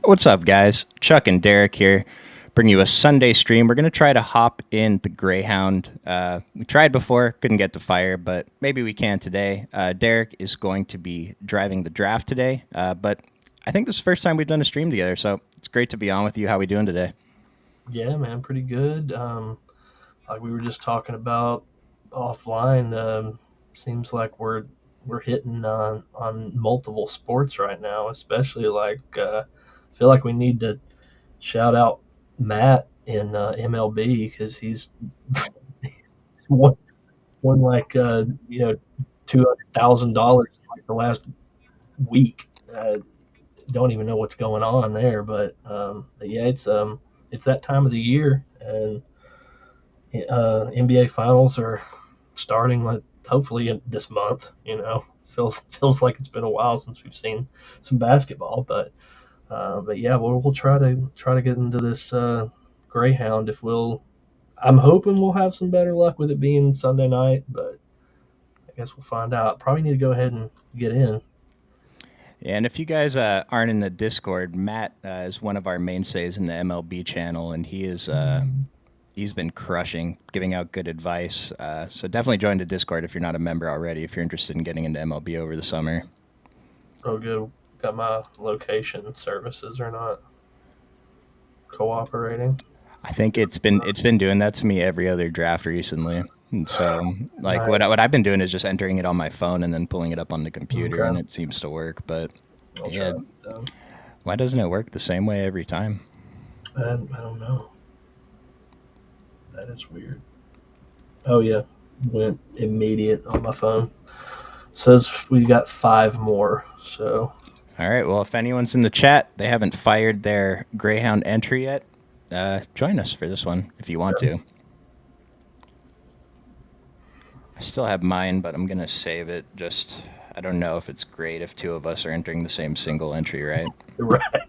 What's up, guys? Chuck and Derek here. Bring you a Sunday stream. We're going to try to hop in the Greyhound. We tried before, couldn't get to fire, but maybe we can today. Derek is going to be driving the draft today, but I think this is the first time we've done a stream together, so it's great to be on with you. How we doing today? Yeah, man, pretty good. Like we were just talking about offline, seems like we're hitting on multiple sports right now. Especially I feel like we need to shout out Matt in MLB because he's won, won $200,000 like the last week. Don't even know what's going on there, but yeah, it's that time of the year and NBA finals are starting like hopefully this month. Feels like it's been a while since we've seen some basketball, but yeah, we'll try to get into this Greyhound if we'll. I'm hoping we'll have some better luck with it being Sunday night, but I guess we'll find out. Probably need to go ahead and get in. Yeah, and if you guys aren't in the Discord, Matt is one of our mainstays in the MLB channel, and he's been crushing, giving out good advice. So definitely join the Discord if you're not a member already, if you're interested in getting into MLB over the summer. Oh, good. Got my location services are not cooperating. I think it's been doing that to me every other draft recently. And so, like, Nice. what I've been doing is just entering it on my phone and then pulling it up on the computer, and Okay. it seems to work. But I'll yeah, try it. why doesn't it work the same way every time? I don't know. That is weird. Oh yeah, went immediate on my phone. Says we got five more. So All right. Well, if anyone's in the chat, they haven't fired their Greyhound entry yet. Join us for this one if you want to. I still have mine, but I'm gonna save it. Just I don't know if it's great if two of us are entering the same single entry, right? right,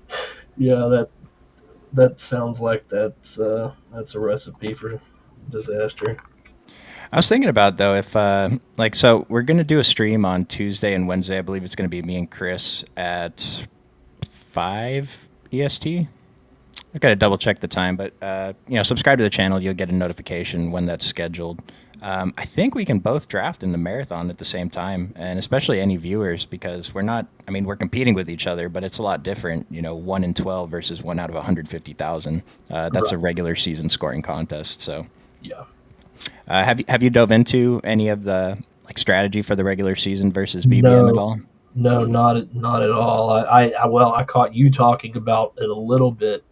yeah, that sounds like that's a recipe for disaster. I was thinking about though if so we're gonna do a stream on Tuesday and Wednesday. I believe it's gonna be me and Chris at 5 EST. I gotta double check the time, but subscribe to the channel. You'll get a notification when that's scheduled. I think we can both draft in the marathon at the same time, and especially any viewers because we're not. I mean, we're competing with each other, but it's a lot different. 1 in 12 versus 1 out of 150,000. That's Right. a regular season scoring contest. So, Yeah. have you dove into any of the strategy for the regular season versus BBM at No. all? No, not at all. I caught you talking about it a little bit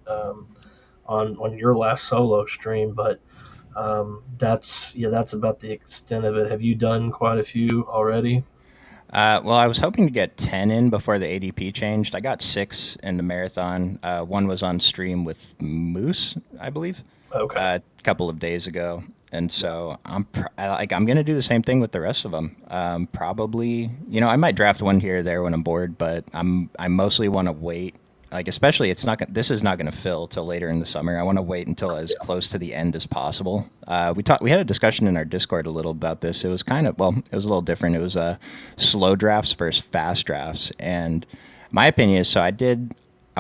on your last solo stream, but that's about the extent of it. Have you done quite a few already? Well, I was hoping to get 10 in before the ADP changed. I got 6 in the marathon. One was on stream with Moose, I believe, Okay. a couple of days ago. And so I'm gonna do the same thing with the rest of them. Probably, I might draft one here or there when I'm bored, but I mostly want to wait. Like especially, this is not gonna fill till later in the summer. I want to wait until as close to the end as possible. We had a discussion in our Discord a little about this. It was it was a little different. It was slow drafts versus fast drafts, and my opinion is I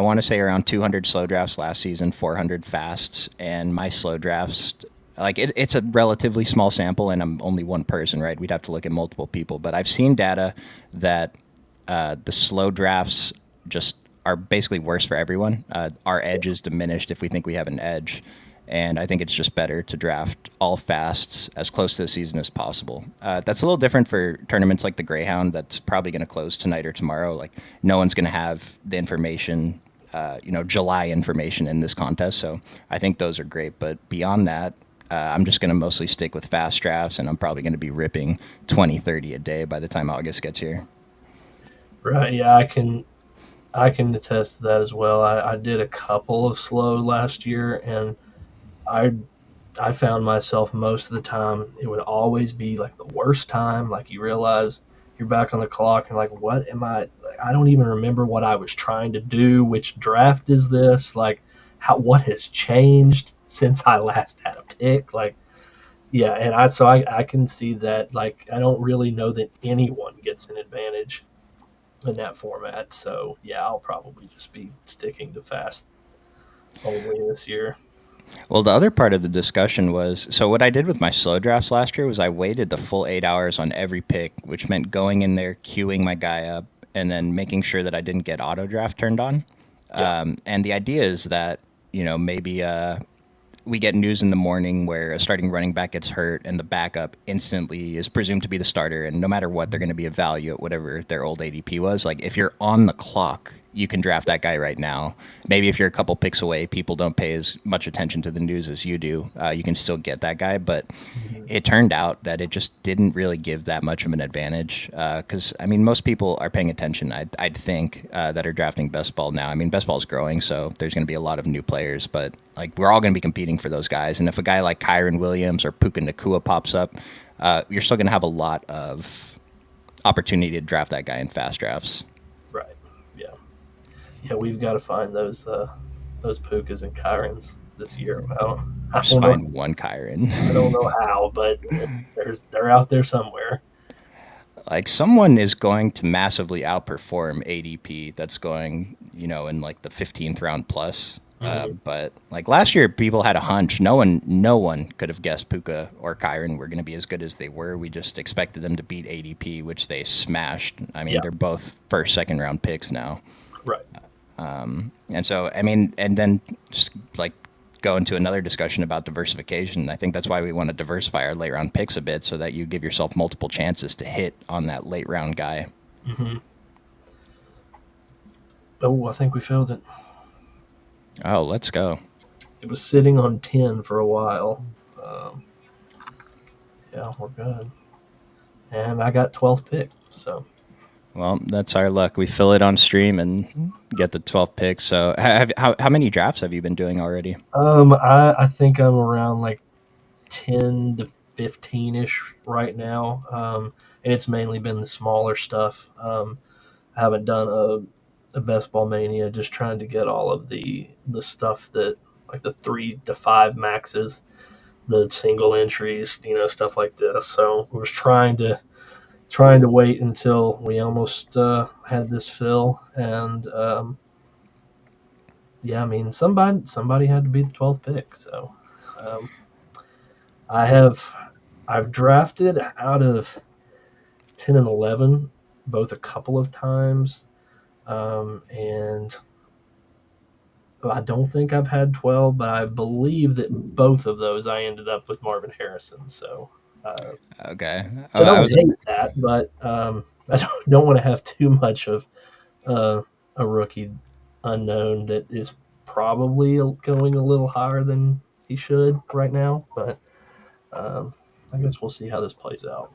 want to say around 200 slow drafts last season, 400 fasts, and my slow drafts it's a relatively small sample, and I'm only one person, right? We'd have to look at multiple people, but I've seen data that the slow drafts just are basically worse for everyone. Our edge is diminished if we think we have an edge, and I think it's just better to draft all fasts as close to the season as possible. That's a little different for tournaments like the Greyhound that's probably going to close tonight or tomorrow. Like no one's going to have the information, July information in this contest. So I think those are great. But beyond that, I'm just going to mostly stick with fast drafts, and I'm probably going to be ripping 20, 30 a day by the time August gets here. Right. Yeah, I can attest to that as well. I did a couple of slow last year, and I I found myself most of the time it would always be like the worst time. Like you realize you're back on the clock and like, what am I? Like, I don't even remember what I was trying to do. Which draft is this? Like, what has changed since I last had a pick? Like, yeah, and I can see that. Like, I don't really know that anyone gets an advantage in that format. So yeah, I'll probably just be sticking to fast only this year. Well, the other part of the discussion was so what I did with my slow drafts last year was I waited the full 8 hours on every pick, which meant going in there, queuing my guy up, and then making sure that I didn't get auto draft turned on. Yeah. And the idea is that, maybe we get news in the morning where a starting running back gets hurt and the backup instantly is presumed to be the starter. And no matter what, they're going to be a value at whatever their old ADP was. Like if you're on the clock, you can draft that guy right now. Maybe if you're a couple picks away, people don't pay as much attention to the news as you do. You can still get that guy. But Mhm. it turned out that it just didn't really give that much of an advantage because I mean most people are paying attention. I'd think that are drafting best ball now. I mean best ball is growing, so there's going to be a lot of new players, but like we're all going to be competing for those guys. And if a guy like Kyron Williams or Puka Nakua pops up, you're still going to have a lot of opportunity to draft that guy in fast drafts. Right. Yeah. Yeah. We've got to find those Pukas and Kyrens this year. I Just don't know. find one Kyron. I don't know how, but they're out there somewhere. Like someone is going to massively outperform ADP that's going, in like the 15th round plus. Hmm. But like last year, people had a hunch. No one could have guessed Puka or Kyron were going to be as good as they were. We just expected them to beat ADP, which they smashed. I mean, Yeah. they're both first, second round picks now. Right. And so, I mean, and then just like go into another discussion about diversification. I think that's why we want to diversify our late round picks a bit so that you give yourself multiple chances to hit on that late round guy. Hmm. Oh, I think we filled it. Oh, let's go. It was sitting on 10 for a while. Um, yeah, we're good. And I got 12th pick. So Well, that's our luck. We fill it on stream and get the 12 picks. So, how many drafts have you been doing already? I think I'm around like 10 to 15 ish right now. And it's mainly been the smaller stuff. I haven't done a best ball mania, just trying to get all of the stuff that like the 3 to 5 maxes, the single entries, stuff like this. So I was trying to wait until we almost had this fill, and yeah, I mean somebody had to be the 12th pick. So um, I have I've drafted out of 10 and 11 both a couple of times, and I don't think I've had 12, but I believe that both of those I ended up with Marvin Harrison. Uh, Okay. so I don't was hate that, but I don't want to have too much of uh, a rookie unknown that is probably going a little higher than he should right now. But um, I guess we'll see how this plays out.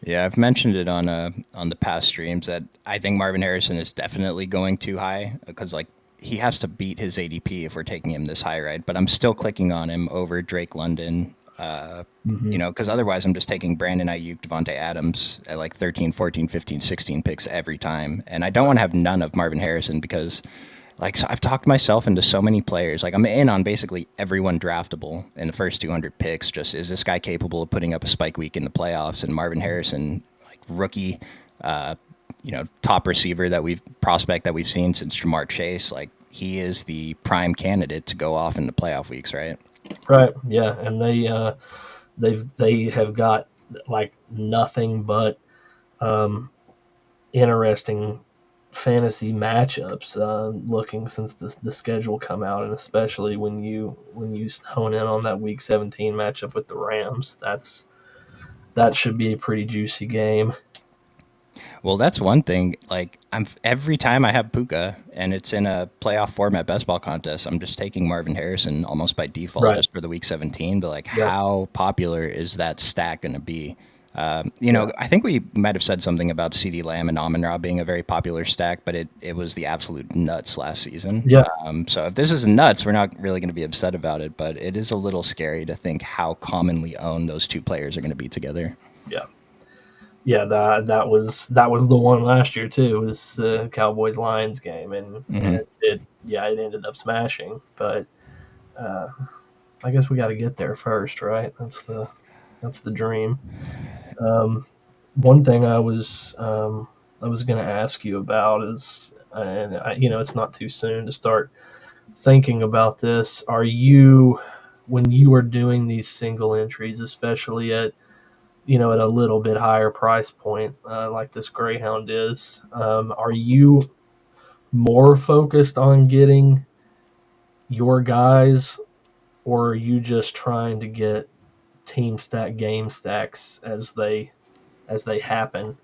Yeah, I've mentioned it on the past streams that I think Marvin Harrison is definitely going too high because like he has to beat his ADP if we're taking him this high, right? But I'm still clicking on him over Drake London, Hmm. because otherwise I'm just taking Brandon Ayuk, Devontae Adams at like 13, 14, 15, 16 picks every time, and I don't want to have none of Marvin Harrison because like so I've talked myself into so many players. Like I'm in on basically everyone draftable in the first 200 picks. Just is this guy capable of putting up a spike week in the playoffs? And Marvin Harrison, like rookie, top receiver that we've prospect that we've seen since Jamar Chase. Like he is the prime candidate to go off in the playoff weeks, right? Right? Yeah, and they have got like nothing but um, interesting fantasy matchups looking since the schedule come out, and especially when you hone in on that week 17 matchup with the Rams. That should be a pretty juicy game. Well, that's one thing. Like I'm every time I have Puka and it's in a playoff format best ball contest, I'm just taking Marvin Harrison almost by default Right. just for the week 17. But like, Yep. how popular is that stack going to be? Yeah. I think we might have said something about CD Lamb and Amon Ra being a very popular stack, but it was the absolute nuts last season. Yeah. So if this is nuts, we're not really going to be upset about it, but it is a little scary to think how commonly owned those two players are going to be together. Yeah. Yeah. That was the one last year too. Was Cowboys Lions game, and Hmm. it ended up smashing, but uh, I guess we got to get there first, right? That's the dream. Um, one thing I was I was going to ask you about is, and it's not too soon to start thinking about this. Are you, when you are doing these single entries, especially at at a little bit higher price point, like this Greyhound is, are you more focused on getting your guys, or are you just trying to get team stack game stacks as they happen?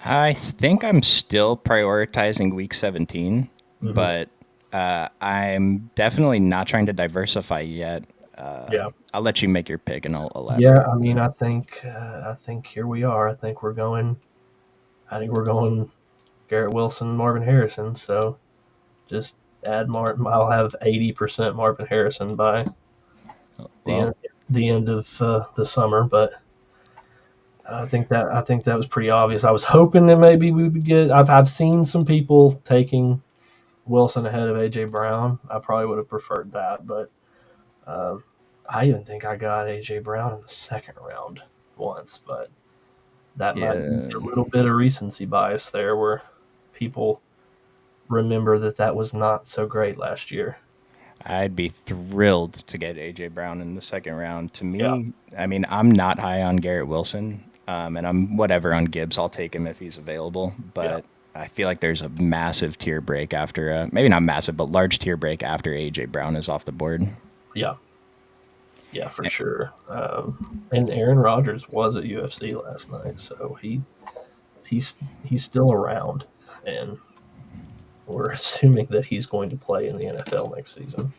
I think I'm still prioritizing week 17, Hmm. but I'm definitely not trying to diversify yet. Yeah. I'll let you make your pick and I'll Yeah, elaborate I on mean, that. I think here we are. I think we're going Garrett Wilson, Marvin Harrison. So just add Martin. I'll have 80% Marvin Harrison by the Well, end the end of the summer. But I think that was pretty obvious. I was hoping that maybe we would get. I've seen some people taking Wilson ahead of AJ Brown. I probably would have preferred that, but um, I even think I got AJ Brown in the second round once, but that might be yeah, a little bit of recency bias there, where people remember that was not so great last year. I'd be thrilled to get AJ Brown in the second round. To Yeah, me, I mean, I'm not high on Garrett Wilson, and I'm whatever on Gibbs. I'll take him if he's available, yeah, but I feel like there's a massive tier break after, maybe not massive, but large tier break after AJ Brown is off the board. yeah, yeah, for sure. And Aaron Rodgers was at UFC last night, so he's he's still around, and we're assuming that he's going to play in the NFL next season.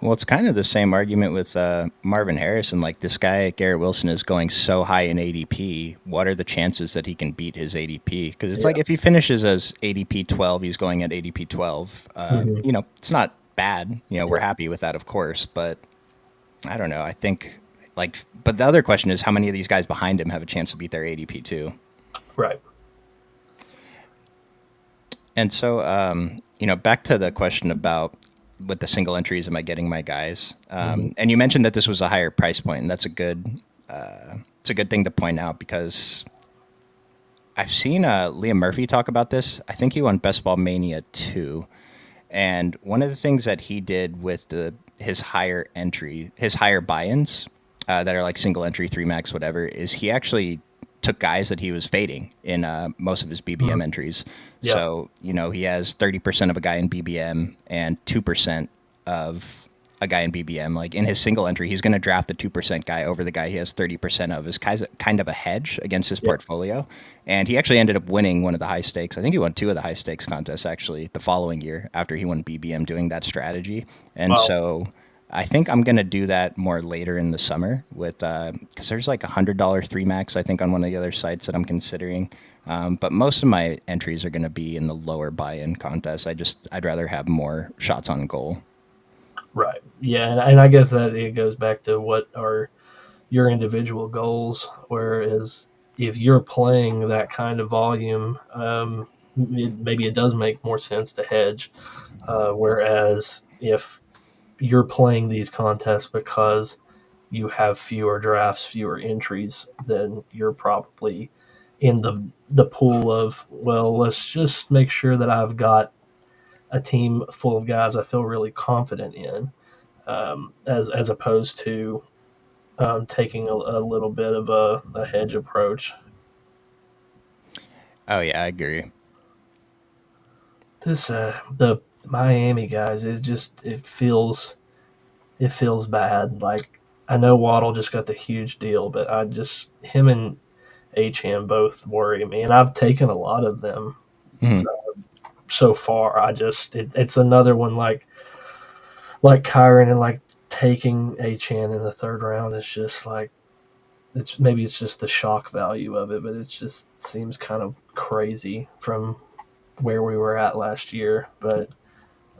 Well, it's kind of the same argument with Marvin Harrison. Like this guy, Garrett Wilson, is going so high in ADP. What are the chances that he can beat his ADP? Because it's Yeah. like if he finishes as ADP 12, he's going at ADP 12. Hmm. It's not bad. We're Yeah. happy with that, of course. But I don't know. I think but the other question is how many of these guys behind him have a chance to beat their ADP too? Right. And so, back to the question about with the single entries, am I getting my guys? Hmm. And you mentioned that this was a higher price point, and that's it's a good thing to point out because I've seen Liam Murphy talk about this. I think he won Best Ball Mania 2, and one of the things that he did with his higher buy-ins that are like single entry, three max, whatever, is he actually took guys that he was fading in most of his Hmm. BBM entries. Yeah. So he has 30% of a guy in BBM and 2% of a guy in BBM. Like in his single entry, he's going to draft the 2% guy over the guy he has 30% of. Is kind of a hedge against his Yeah. portfolio. And he actually ended up winning one of the high stakes. I think he won two of the high stakes contests actually the following year after he won BBM doing that strategy. And Wow. so I think I'm gonna do that more later in the summer with because there's like $100 three max I think on one of the other sites that I'm considering. But most of my entries are gonna be in the lower buy-in contests. I'd rather have more shots on goal. Right. Yeah, and I guess that it goes back to what are your individual goals. Whereas if you're playing that kind of volume, maybe it does make more sense to hedge. Whereas if you're playing these contests because you have fewer drafts, fewer entries, then you're probably in the pool of, well, let's just make sure that I've got a team full of guys I feel really confident in, as opposed to taking a little bit of a hedge approach. Oh yeah, I agree. This the Miami guys, it feels bad. Like, I know Waddle just got the huge deal, but I just him and Acham both worry me, and I've taken a lot of them Mhm. so far. It's another one like Kyron, and like taking Acham in the third round is just like, it's just the shock value of it, but it just seems kind of crazy from where we were at last year. But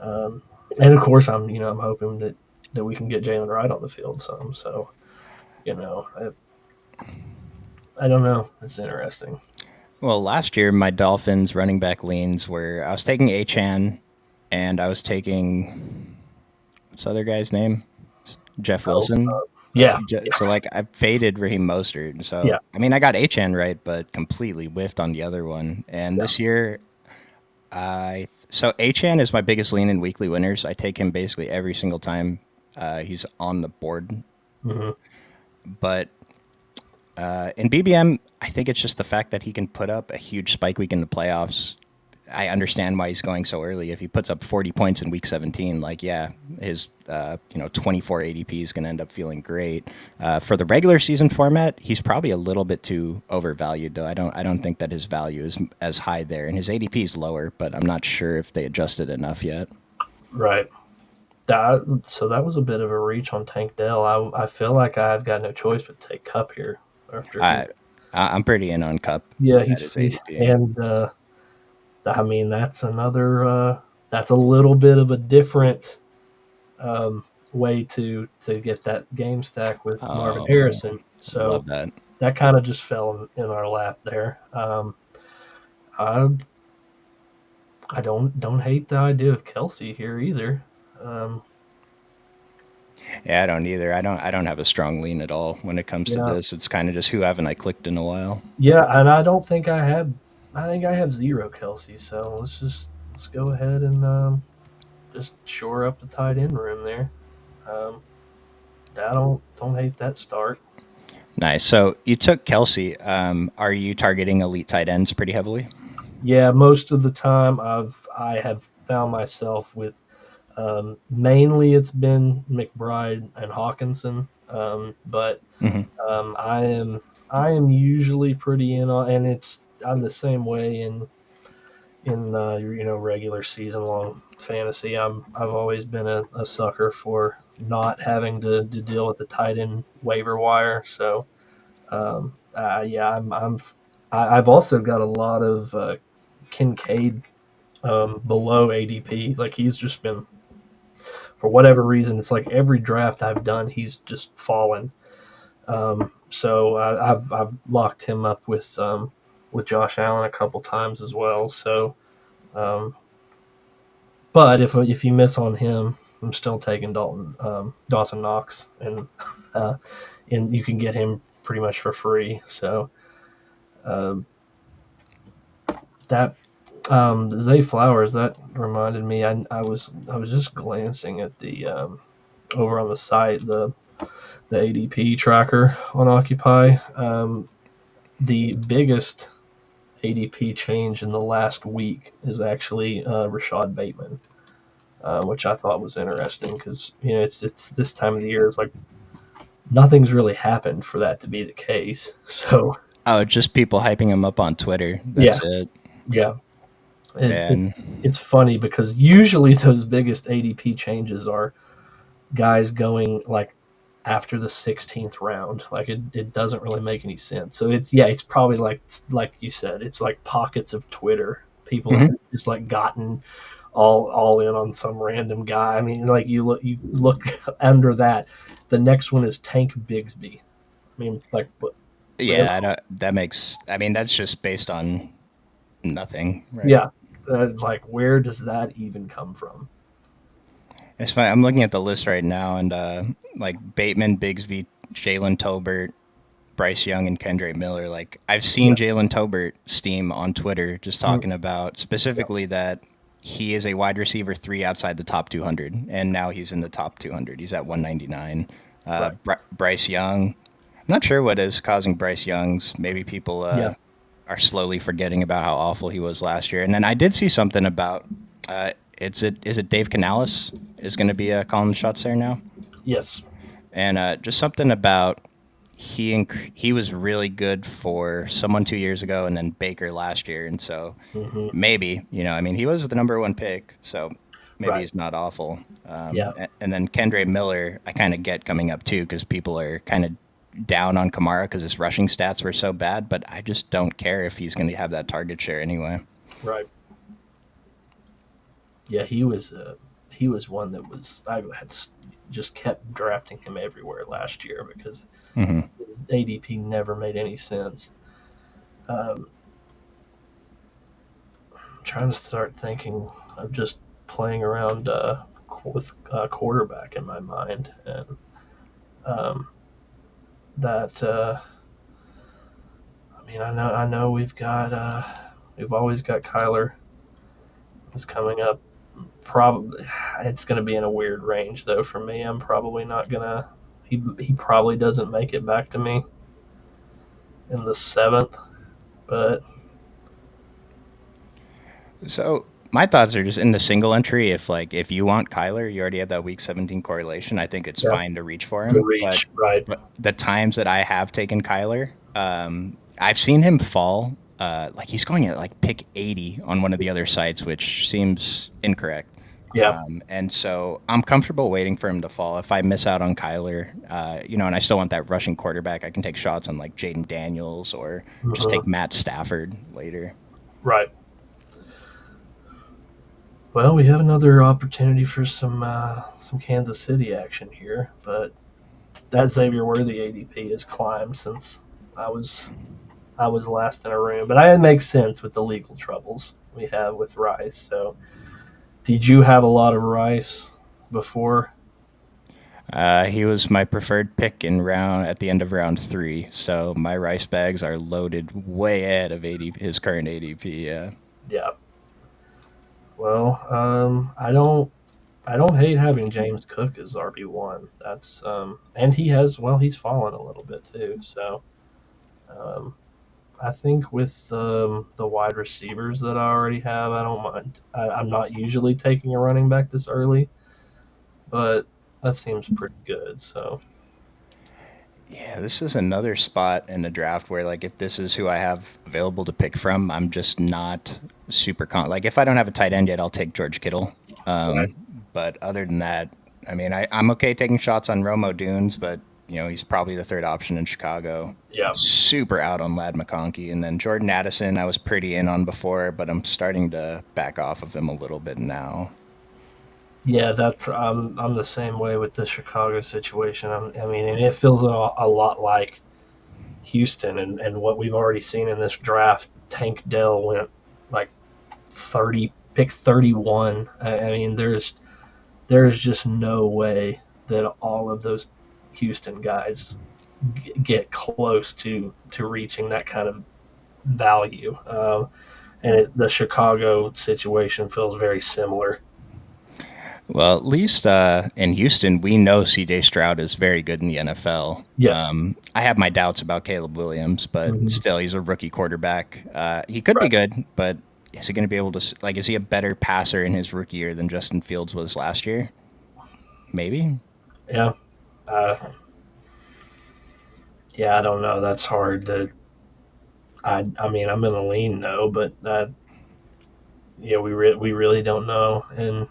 um, and of course, I'm hoping that we can get Jalen Wright on the field some. So I don't know. It's interesting. Well, last year my Dolphins running back leans were I was taking Achan and I was taking what's the other guy's name? Jeff Oh, Wilson. Yeah, So like I faded Raheem Mostert, and yeah, so I mean I got Achan right, but completely whiffed on the other one. And yeah. this year, I so Achan is my biggest lean in weekly winners. I take him basically every single time he's on the board. Hmm. But in BBM, I think it's just the fact that he can put up a huge spike week in the playoffs. I understand why he's going so early. If he puts up 40 points in week 17, like yeah, his 24 ADP is going to end up feeling great. For the regular season format, he's probably a little bit too overvalued though. I don't think that his value is as high there, and his ADP is lower, but I'm not sure if they adjusted enough yet. Right. So that was a bit of a reach on Tank Dell. I feel like I've got no choice but to take Cup here after he. I I'm pretty in on Cup Yeah, at his he's ADP. and I mean that's a little bit of a different way to get that game stack with Marvin Oh, Harrison. love So that. that kind of just fell in our lap there. I I don't hate the idea of Kelsey here either. Um, Yeah, I don't either. I don't have a strong lean at all when it comes to yeah, this. It's kind of just who haven't I clicked in a while. yeah, and I don't think I have. I think I have zero Kelsey. So let's go ahead and just shore up the tight end room there. Um, I don't hate that start. Nice. So you took Kelsey. Are you targeting elite tight ends pretty heavily? Yeah, most of the time I have found myself with mainly it's been McBride and Hawkinson, but Hmm. um, I am I am usually pretty in on, and I'm the same way in regular season long fantasy. I've always been a sucker for not having to deal with the tight end waiver wire. So yeah, I've also got a lot of Kincaid below ADP. Like he's just been for whatever reason. It's like every draft I've done, he's just fallen. So I've locked him up with Josh Allen a couple times as well. So, um, but if you miss on him, I'm still taking Dawson Knox, uh, and you can get him pretty much for free. So um, that Zay Flowers, that reminded me. I was just glancing at the over on the site the ADP tracker on Occupy. The biggest ADP change in the last week is actually Rashad Bateman, which I thought was interesting because it's this time of the year. It's like nothing's really happened for that to be the case. So Oh, just people hyping him up on Twitter. yeah, That's it. yeah, it, it, Man. it's funny because usually those biggest ADP changes are guys going like after the 16th round. Like it doesn't really make any sense. So it's probably like you said, it's like pockets of Twitter. People have Hmm. just like gotten all in on some random guy. I mean, like you look under that. The next one is Tank Bigsby. I mean, like what? Yeah, I don't, that makes. I mean, that's just based on nothing, right? Yeah, like where does that even come from? It's fine. I'm looking at the list right now, and like Bateman, Bigsby, Jalen Tolbert, Bryce Young, and Kendra Miller. Like I've seen Yeah, Jalen Tolbert steam on Twitter just mm, talking about yeah, specifically that he is a wide receiver 3 outside the top 200, and now he's in the top 200. He's at 199. right. Bryce Young. I'm not sure what is causing Bryce Young's. Maybe people Yeah, are slowly forgetting about how awful he was last year. And then I did see something about is it Dave Canales is going to be calling the shots there now, yes, and just something about he was really good for someone 2 years ago, and then Baker last year, and so hmm, maybe I mean he was the number one pick, so maybe right. he's not awful. Yeah, And then Kendre Miller, I kind of get coming up too because people are kind of down on Kamara because his rushing stats were so bad, but I just don't care if he's going to have that target share anyway. right. Yeah, he was one that was I had just kept drafting him everywhere last year because Hmm. his ADP never made any sense. Um, I'm trying to start thinking of just playing around with quarterback in my mind, and that I know we've always got Kyler is coming up. Probably it's going to be in a weird range though for me. I'm probably not gonna. He probably doesn't make it back to me in the seventh, but So my thoughts are just in the single entry. If you want Kyler, you already have that week 17 correlation. I think it's yeah, fine to reach for to him. But reach right. the times that I have taken Kyler, I've seen him fall. Like he's going at like pick 80 on one of the other sites, which seems incorrect. Yeah, And so I'm comfortable waiting for him to fall. If I miss out on Kyler, and I still want that rushing quarterback, I can take shots on like Jaden Daniels or just hmm take Matt Stafford later. right. Well, we have another opportunity for some Kansas City action here, but that Xavier Worthy ADP has climbed since I was I was last in a room. But it makes sense with the legal troubles we have with Rice. So, did you have a lot of Rice before? He was my preferred pick at the end of round 3. So my rice bags are loaded way ahead of his current ADP. Yeah. Yeah. Well, I don't hate having James Cook as RB1. And he's fallen a little bit too. So um, I think with the wide receivers that I already have, I don't mind. I'm not usually taking a running back this early, but that seems pretty good. So Yeah, this is another spot in the draft where, like, if this is who I have available to pick from, I'm just not like, if I don't have a tight end yet, I'll take George Kittle. right, Um, but other than that, I mean, I'm okay taking shots on Romo Dunes, but he's probably the third option in Chicago. yeah, Super out on Lad McConkey, and then Jordan Addison, I was pretty in on before, but I'm starting to back off of him a little bit now. yeah. I'm the same way with the Chicago situation. And it feels a lot like Houston and what we've already seen in this draft. Tank Dell went like pick 31. I mean, there's just no way that all of those Houston guys get close to reaching that kind of value. The Chicago situation feels very similar. Well, at least in Houston, we know C.J. Stroud is very good in the NFL. Yes. I have my doubts about Caleb Williams, but Mm-hmm. still, he's a rookie quarterback. He could be Right. good, but is he going to be able to, like, is he a better passer in his rookie year than Justin Fields was last year? Maybe. Yeah. Uh, yeah. I don't know. That's hard to. I mean, I'm gonna lean no, but yeah, we really don't know. And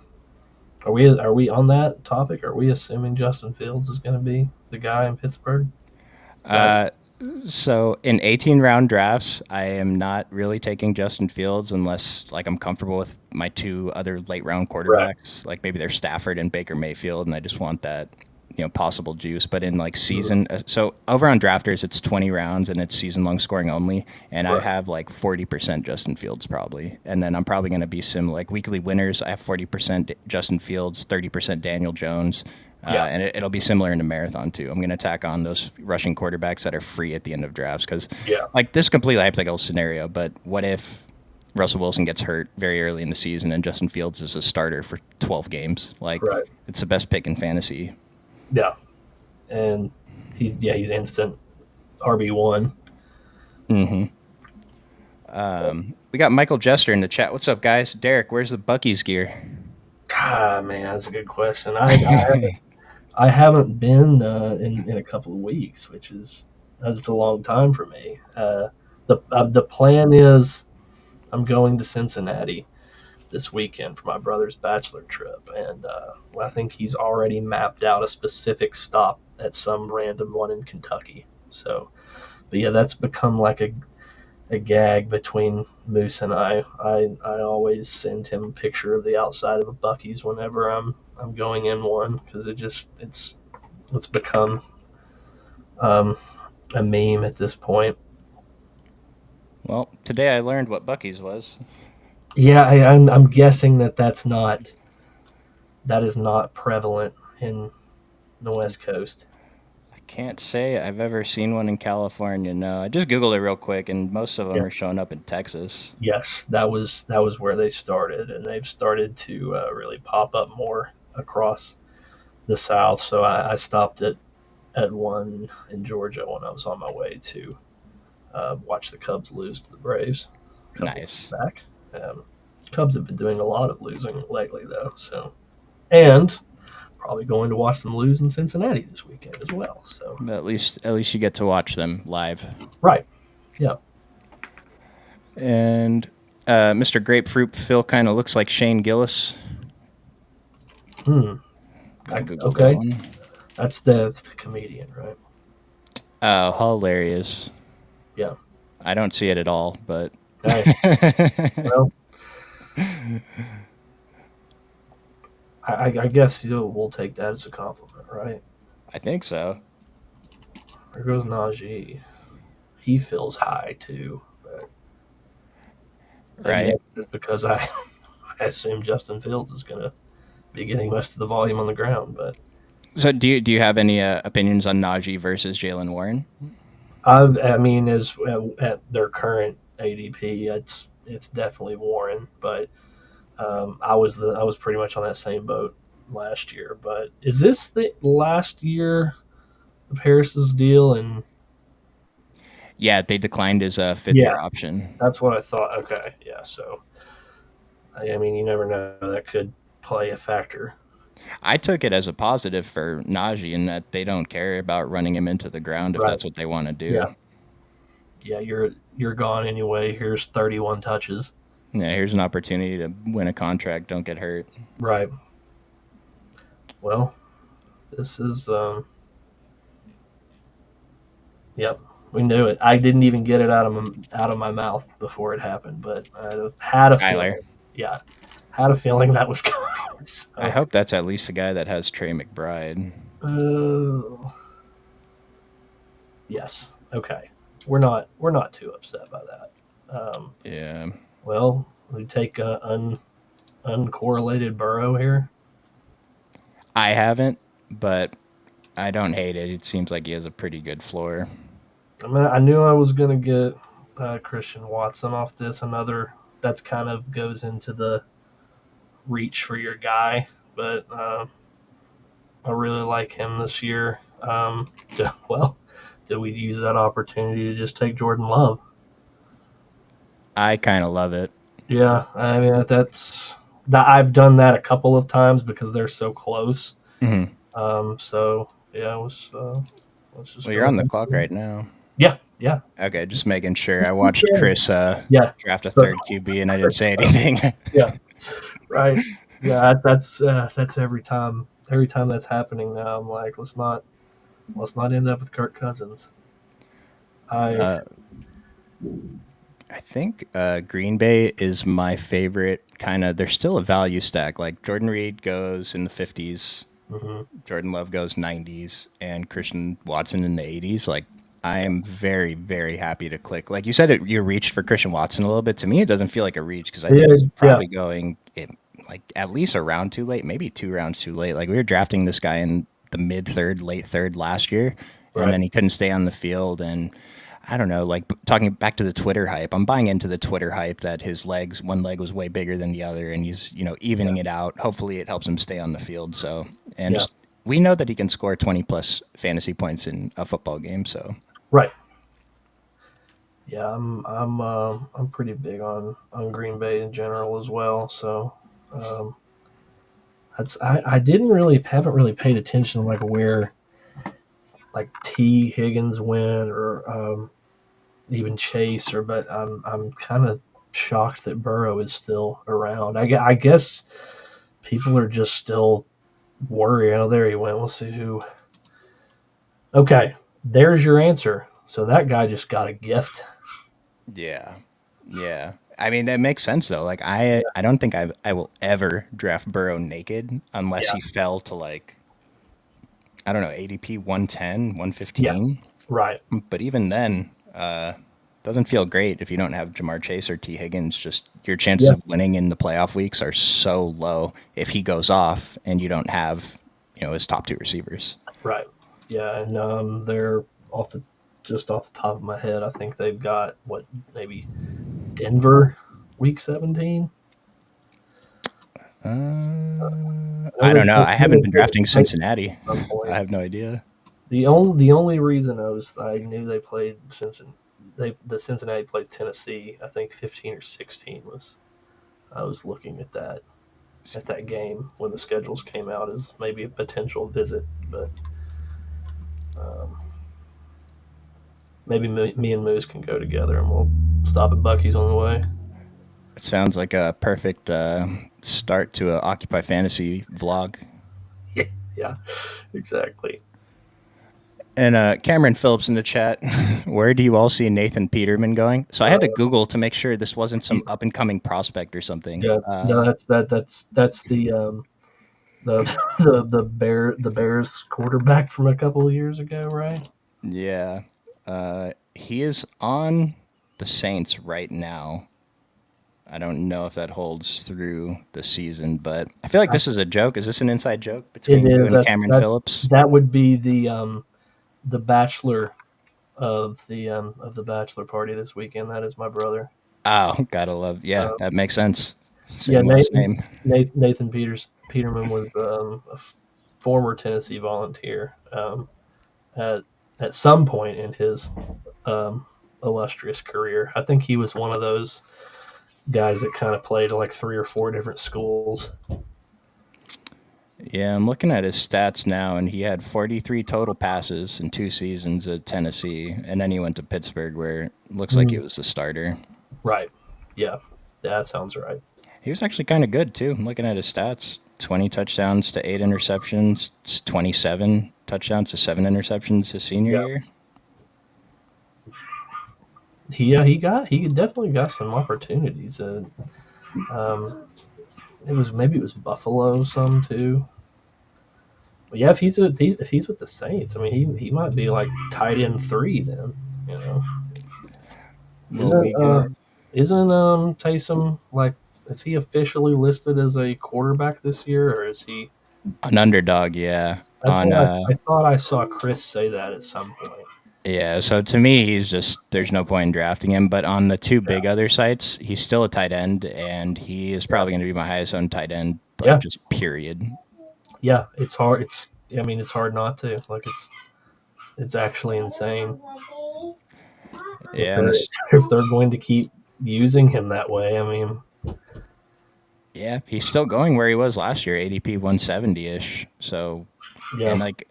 are we on that topic? Are we assuming Justin Fields is going to be the guy in Pittsburgh? That Uh, so in 18 round drafts, I am not really taking Justin Fields unless like I'm comfortable with my two other late round right. quarterbacks. Like maybe they're Stafford and Baker Mayfield, and I just want that possible juice. But in like Mhm. season, so over on drafters, it's 20 rounds and it's season long scoring only, and I Right. have like 40% Justin Fields probably, and then I'm probably going to be similar like weekly winners. I have 40% Justin Fields, 30% Daniel Jones. Yeah. It'll be similar in the marathon too. I'm going to tack on those rushing quarterbacks that are free at the end of drafts because, Yeah. like, this completely hypothetical scenario. But what if Russell Wilson gets hurt very early in the season and Justin Fields is a starter for 12 games? Like, Right. it's the best pick in fantasy. Yeah. And he's instant RB1. hmm We got Michael Jester in the chat. What's up, guys? Derek, where's the Bucky's gear? Ah, man, that's a good question. I haven't been in a couple of weeks, which is that's a long time for me. The plan is I'm going to Cincinnati this weekend for my brother's bachelor trip, and I think he's already mapped out a specific stop at some random one in Kentucky. So, but yeah, that's become like a gag between Moose and I. I always send him a picture of the outside of a Bucky's whenever I'm going in one because it's become um, a meme at this point. Well, today I learned what Bucky's was. Yeah, I'm guessing that is not prevalent in the West Coast. Can't say I've ever seen one in California. No, I just Googled it real quick, and most of them Yeah. are showing up in Texas. Yes, that was where they started, and they've started to really pop up more across the South. So I stopped at one in Georgia when I was on my way to watch the Cubs lose to the Braves a couple weeks Nice. back. Um, Cubs have been doing a lot of losing lately, though. So and probably going to watch them lose in Cincinnati this weekend as well. So But at least you get to watch them live. right, yeah. And Mr. Grapefruit Phil kind of looks like Shane Gillis. Hmm. I googled that Okay, one. that's the comedian, right? Oh, hilarious! Yeah. I don't see it at all, but Hey, I well, I guess we'll take that as a compliment, right? think so. There goes Najee. He feels high too, but maybe Right. that's just because I assume Justin Fields is going to be getting most of the volume on the ground. But So do you have any opinions on Najee versus Jalen Warren? I mean, as at their current ADP, it's definitely Warren. But I was pretty much on that same boat last year. But is this the last year of Harris's deal? And Yeah, they declined his fifth yeah, year option. that's what I thought. Okay, yeah. So I mean, you never know, that could play a factor. I took it as a positive for Najee in that they don't care about running him into the ground if Right. that's what they want to Yeah. do. Yeah. You're gone anyway. Here's 31 touches. Yeah, here's an opportunity to win a contract. Don't get hurt. Right. Well, this is yep. We knew it. I didn't even get it out of my mouth before it happened, but I had a feeling. Tyler. Yeah, had a feeling that was coming. I So, hope that's at least the guy that has Trey McBride. uh, yes. Okay. We're not too upset by that. Yeah. Well, we take uncorrelated Burrow here. I haven't, but I don't hate it. It seems like he has a pretty good floor. I mean, I knew I was gonna get Christian Watson off this. Another that's kind of goes into the reach for your guy, but I really like him this year. Well, did we use that opportunity to just take Jordan Love? I kind of love it. Yeah, I mean that's that I've done that a couple of times because they're so close. Hmm. So yeah, let's just Well, you're go on the ahead. clock right now. Yeah, yeah, Okay, just making sure. I watched Chris yeah. draft a So, third QB, and I didn't say anything. yeah, right. Yeah, that's every time. Every time that's happening now, I'm like, let's not end up with Kirk Cousins. I uh, I think Green Bay is my favorite kind of. They're still a value stack. Like Jordan Reed goes in the 50s, hmm Jordan Love goes 90s, and Christian Watson in the 80s. Like I yeah, am very, very happy to click. Like you said, you reached for Christian Watson a little bit. To me, it doesn't feel like a reach because I think he's yeah, probably going like at least a round too late, maybe 2 rounds too late. Like we were drafting this guy in the mid third, late third last year, and right, then he couldn't stay on the field. And I don't know, like talking back to the Twitter hype, I'm buying into the Twitter hype that one leg was way bigger than the other, and he's yeah, evening it out. Hopefully, it helps him stay on the field. So, and yeah, just we know that he can score 20 plus fantasy points in a football game. So, right. Yeah, I'm pretty big on Green Bay in general as well. So um, I didn't really haven't really paid attention to like where like T Higgins went or even Chase or but I'm kind of shocked that Burrow is still around. I guess people are just still worried. Oh, there he went. We'll see who. Okay, there's your answer. So that guy just got a gift. yeah, yeah. I mean, that makes sense though. Like I don't think I will ever draft Burrow naked unless Yeah, he fell to like I don't know, ADP 110, yeah, 115. right. But even then, doesn't feel great if you don't have Jamar Chase or T. Higgins. Just your chances Yeah, of winning in the playoff weeks are so low if he goes off and you don't have, his top two receivers. right. Yeah, and they're off the just off the top of my head. I think they've got what maybe Denver week 17. I know I they don't know. played, I I know haven't they been played the drafting Titans Cincinnati. at some I point. have no idea. The only reason I knew they played Cincinnati. The Cincinnati played Tennessee. I think 15 or 16 was. I was looking at that game when the schedules came out as maybe a potential visit, but um, maybe me and Moose can go together and we'll stop at Bucky's on the way. It sounds like a perfect start to a Occupy Fantasy vlog. Yeah, yeah, exactly. And Cameron Phillips in the chat, where do you all see Nathan Peterman going? So I had to Uh, Google to make sure this wasn't some he's up and coming prospect or something. Yeah, no, that's the the Bears quarterback from a couple of years ago, right? Yeah, he is on the Saints right now. I don't know if that holds through the season, but I feel like I, this is a joke. Is this an inside joke it between you is and Cameron Phillips? that would be the bachelor of the bachelor party this weekend. That is my brother. Oh, gotta love. Yeah, Um, that makes sense. yeah, Same last name. Nathan Peterman was former Tennessee Volunteer. At some point in his um, illustrious career, I think he was one of those guys that kind of played like three or four different schools. Yeah, I'm looking at his stats now, and he had 43 total passes in 2 seasons at Tennessee, and then he went to Pittsburgh, where it looks like he Mm, was the starter. right. Yeah. That sounds right. He was actually kind of good too. I'm looking at his stats: 20 touchdowns to 8 interceptions, 27 touchdowns to 7 interceptions his senior Yeah. year. He definitely got some opportunities. Um, it was Buffalo some too. But yeah, if he's with the Saints, I mean he might be like tight end three then. You know, Well, isn't we got Taysom like is he officially listed as a quarterback this year or is he? an underdog, yeah. That's On what I thought I saw Chris say that at some point. Yeah, so to me, he's just there's no point in drafting him. But on the two big other sites, he's still a tight end, and he is Yeah, probably going to be my highest owned tight end, like yeah, just period. yeah. It's hard. I mean it's hard not to like it's actually insane if Yeah, and they're this, if they're going to keep using him that way. I mean, yeah, he's still going where he was last year, ADP 170 ish. So, yeah, and like,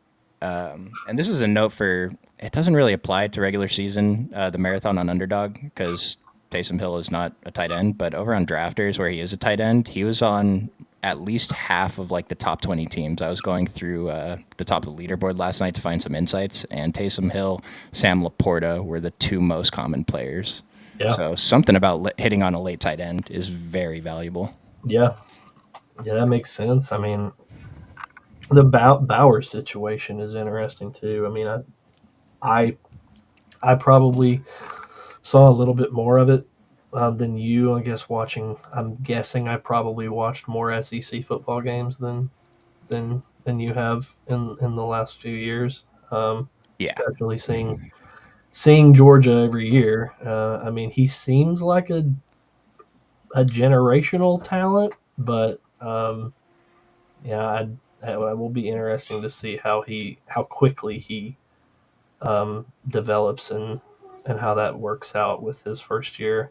and this is a note for it doesn't really apply to regular season, the marathon on Underdog because Taysom Hill is not a tight end, but over on Drafters where he is a tight end, he was on at least half of like the top 20 teams. I was going through the top of the leaderboard last night to find some insights, and Taysom Hill, Sam Laporta were the two most common players. yeah, So something about hitting on a late tight end is very valuable. yeah, yeah. That makes sense. I mean, the Bauer situation is interesting too. I mean, I I probably saw a little bit more of it than you. I guess watching. I'm guessing I probably watched more SEC football games than you have in the last few years. Yeah. Especially seeing Georgia every year. I mean, he seems like a generational talent, but yeah, it will be interesting to see how quickly he develops and how that works out with his first year.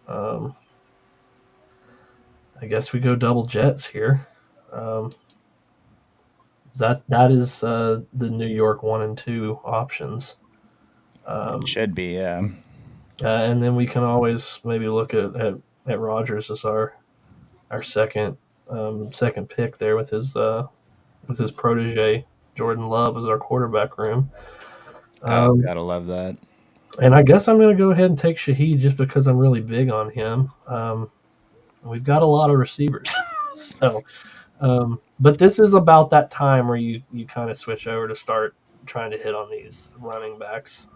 Um, I guess we go double jets here. Um, that is the New York 1 and 2 options. It Um, should be, yeah. and then we can always maybe look at Rogers as our second pick there with his protege Jordan Love as our quarterback room. Oh, Um, gotta love that. and I guess I'm going to go ahead and take Shaheed just because I'm really big on him. We've got a lot of receivers, so but this is about that time where you kind of switch over to start trying to hit on these running backs.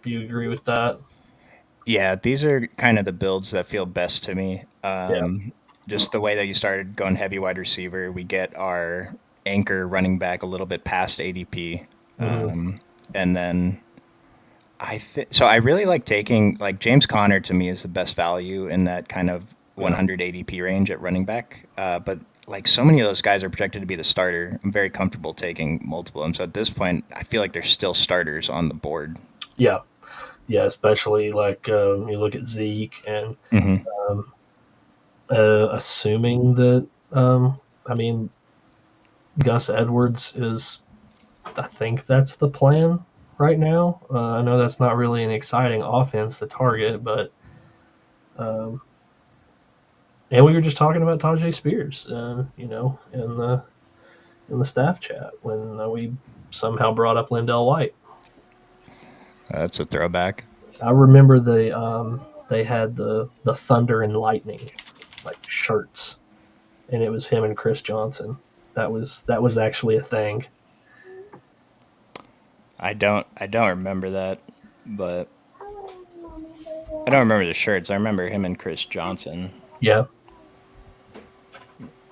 Do you agree with that? Yeah, these are kind of the builds that feel best to me. Yeah, Just the way that you started going heavy wide receiver, we get our anchor running back a little bit past ADP. Hmm. And then so I really like taking like James Conner to me is the best value in that kind of Yeah. 100 ADP range at running back. But like so many of those guys are projected to be the starter. I'm very comfortable taking multiple of them. So at this point, I feel like there's still starters on the board. Yeah. Yeah. Especially like you look at Zeke and Hmm. um, assuming that, I mean, Gus Edwards is, I think that's the plan right now. I know that's not really an exciting offense to target, but um, and we were just talking about Tajay Spears, in the staff chat when we somehow brought up Lindell White. That's a throwback. I remember they had the Thunder and Lightning like shirts, and it was him and Chris Johnson. That was actually a thing. I don't remember that, but I don't remember the shirts. I remember him and Chris Johnson. Yeah,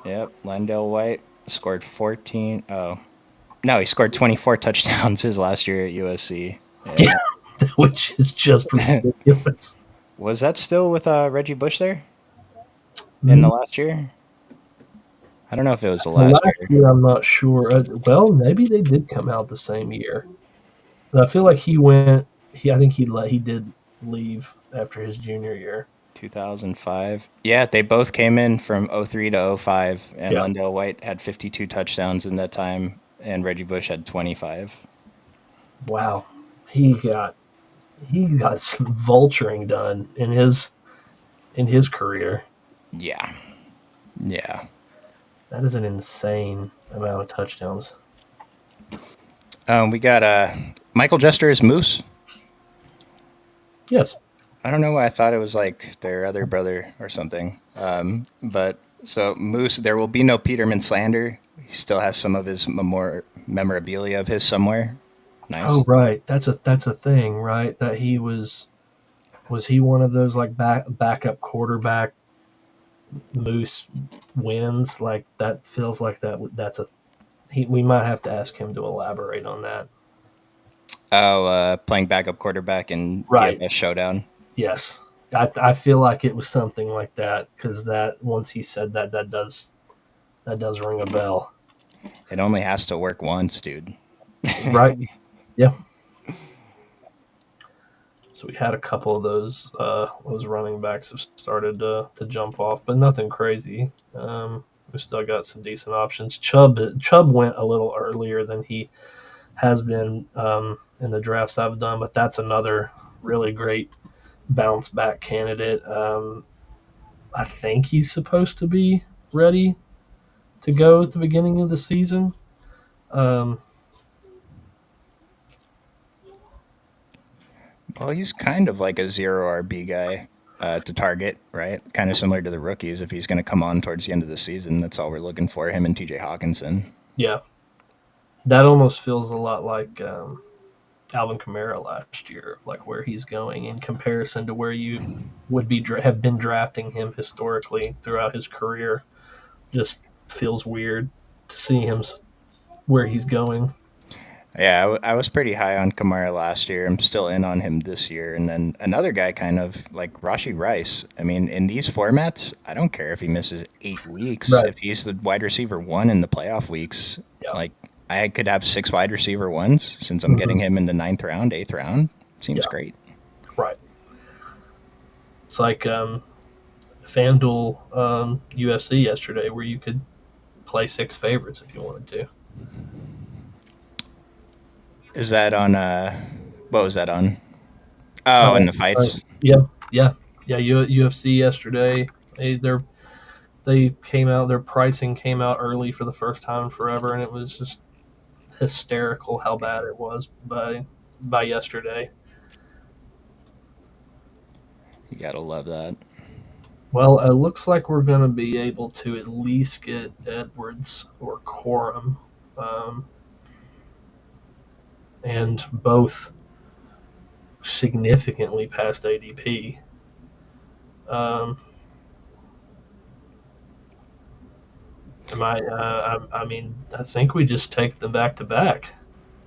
Yep, Landell White scored 14. Oh, no, he scored 24 touchdowns his last year at USC. yeah, Yeah. which is just ridiculous. Was that still with Reggie Bush there in the Mm, last year? I don't know if it was the The last last year. year, I'm not sure. Well, maybe they did come out the same year. I feel like he went. I think he did leave after his junior year. 2005. Yeah, they both came in from '03 to '05, and Yeah. Lendell White had 52 touchdowns in that time, and Reggie Bush had 25. Wow. He got he got some vulturing done in his career. Yeah, yeah. That is an insane amount of touchdowns. We got Michael Jester as Moose. Yes. I don't know why I thought it was like their other brother or something. But so Moose, there will be no Peterman slander. He still has some of his memorabilia of his somewhere. Oh Nice. right. That's a thing, right? That was he one of those like backup quarterback Moose wins? Like that feels like that's a we might have to ask him to elaborate on that. Oh, playing backup quarterback in Right. DFS Showdown. Yes. I feel like it was something like that because that once he said that that does ring a bell. It only has to work once, dude. Right. Yeah. So we had a couple of those running backs have started to jump off, but nothing crazy. We still got some decent options. Chubb went a little earlier than he has been in the drafts I've done, but that's another really great bounce back candidate. I think he's supposed to be ready to go at the beginning of the season. Um, Well, he's kind of like a zero RB guy to target, right? Kind of similar to the rookies. If he's going to come on towards the end of the season, that's all we're looking for. Him and TJ Hawkinson. yeah, that almost feels a lot like Alvin Kamara last year, like where he's going in comparison to where you would have been drafting him historically throughout his career. Just feels weird to see him where he's going. Yeah, I was pretty high on Kamara last year. I'm still in on him this year. And then another guy, kind of like Rashi Rice. I mean, in these formats, I don't care if he misses 8 weeks. Right. If he's the wide receiver one in the playoff weeks, Yeah. like I could have 6 wide receiver ones since I'm Hmm. getting him in the ninth round, eighth round. Seems Yeah. great. Right. It's like FanDuel UFC yesterday, where you could play six favorites if you wanted to. Is that on? What was that on? Uh, Oh, in the uh, fights. yeah, yeah, yeah. UFC yesterday, they came out. Their pricing came out early for the first time in forever, and it was just hysterical how bad it was by yesterday. You gotta love that. Well, it looks like we're going to be able to at least get Edwards or Corum, um, and both significantly past ADP. Um, I mean, I think we just take them back to back.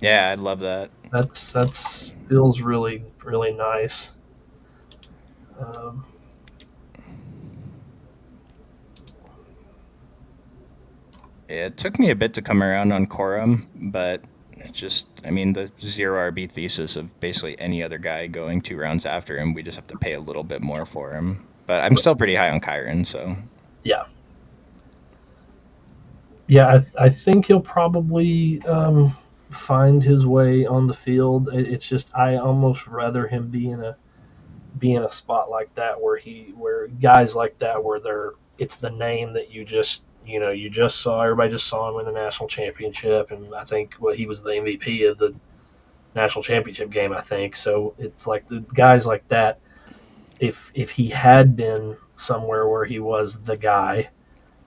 Yeah, I'd love that. That's feels really nice. Um, Yeah, it took me a bit to come around on Corum, but it's just, I mean, the zero RB thesis of basically any other guy going 2 rounds after him, we just have to pay a little bit more for him. But I'm still pretty high on Kyron, so yeah, yeah. I think he'll probably find his way on the field. It's just I almost rather him be in a spot like that where guys like that where it's the name that you just saw, everybody just saw him win the national championship, and I think he was the MVP of the national championship game, I think. So it's like the guys like that, if he had been somewhere where he was the guy,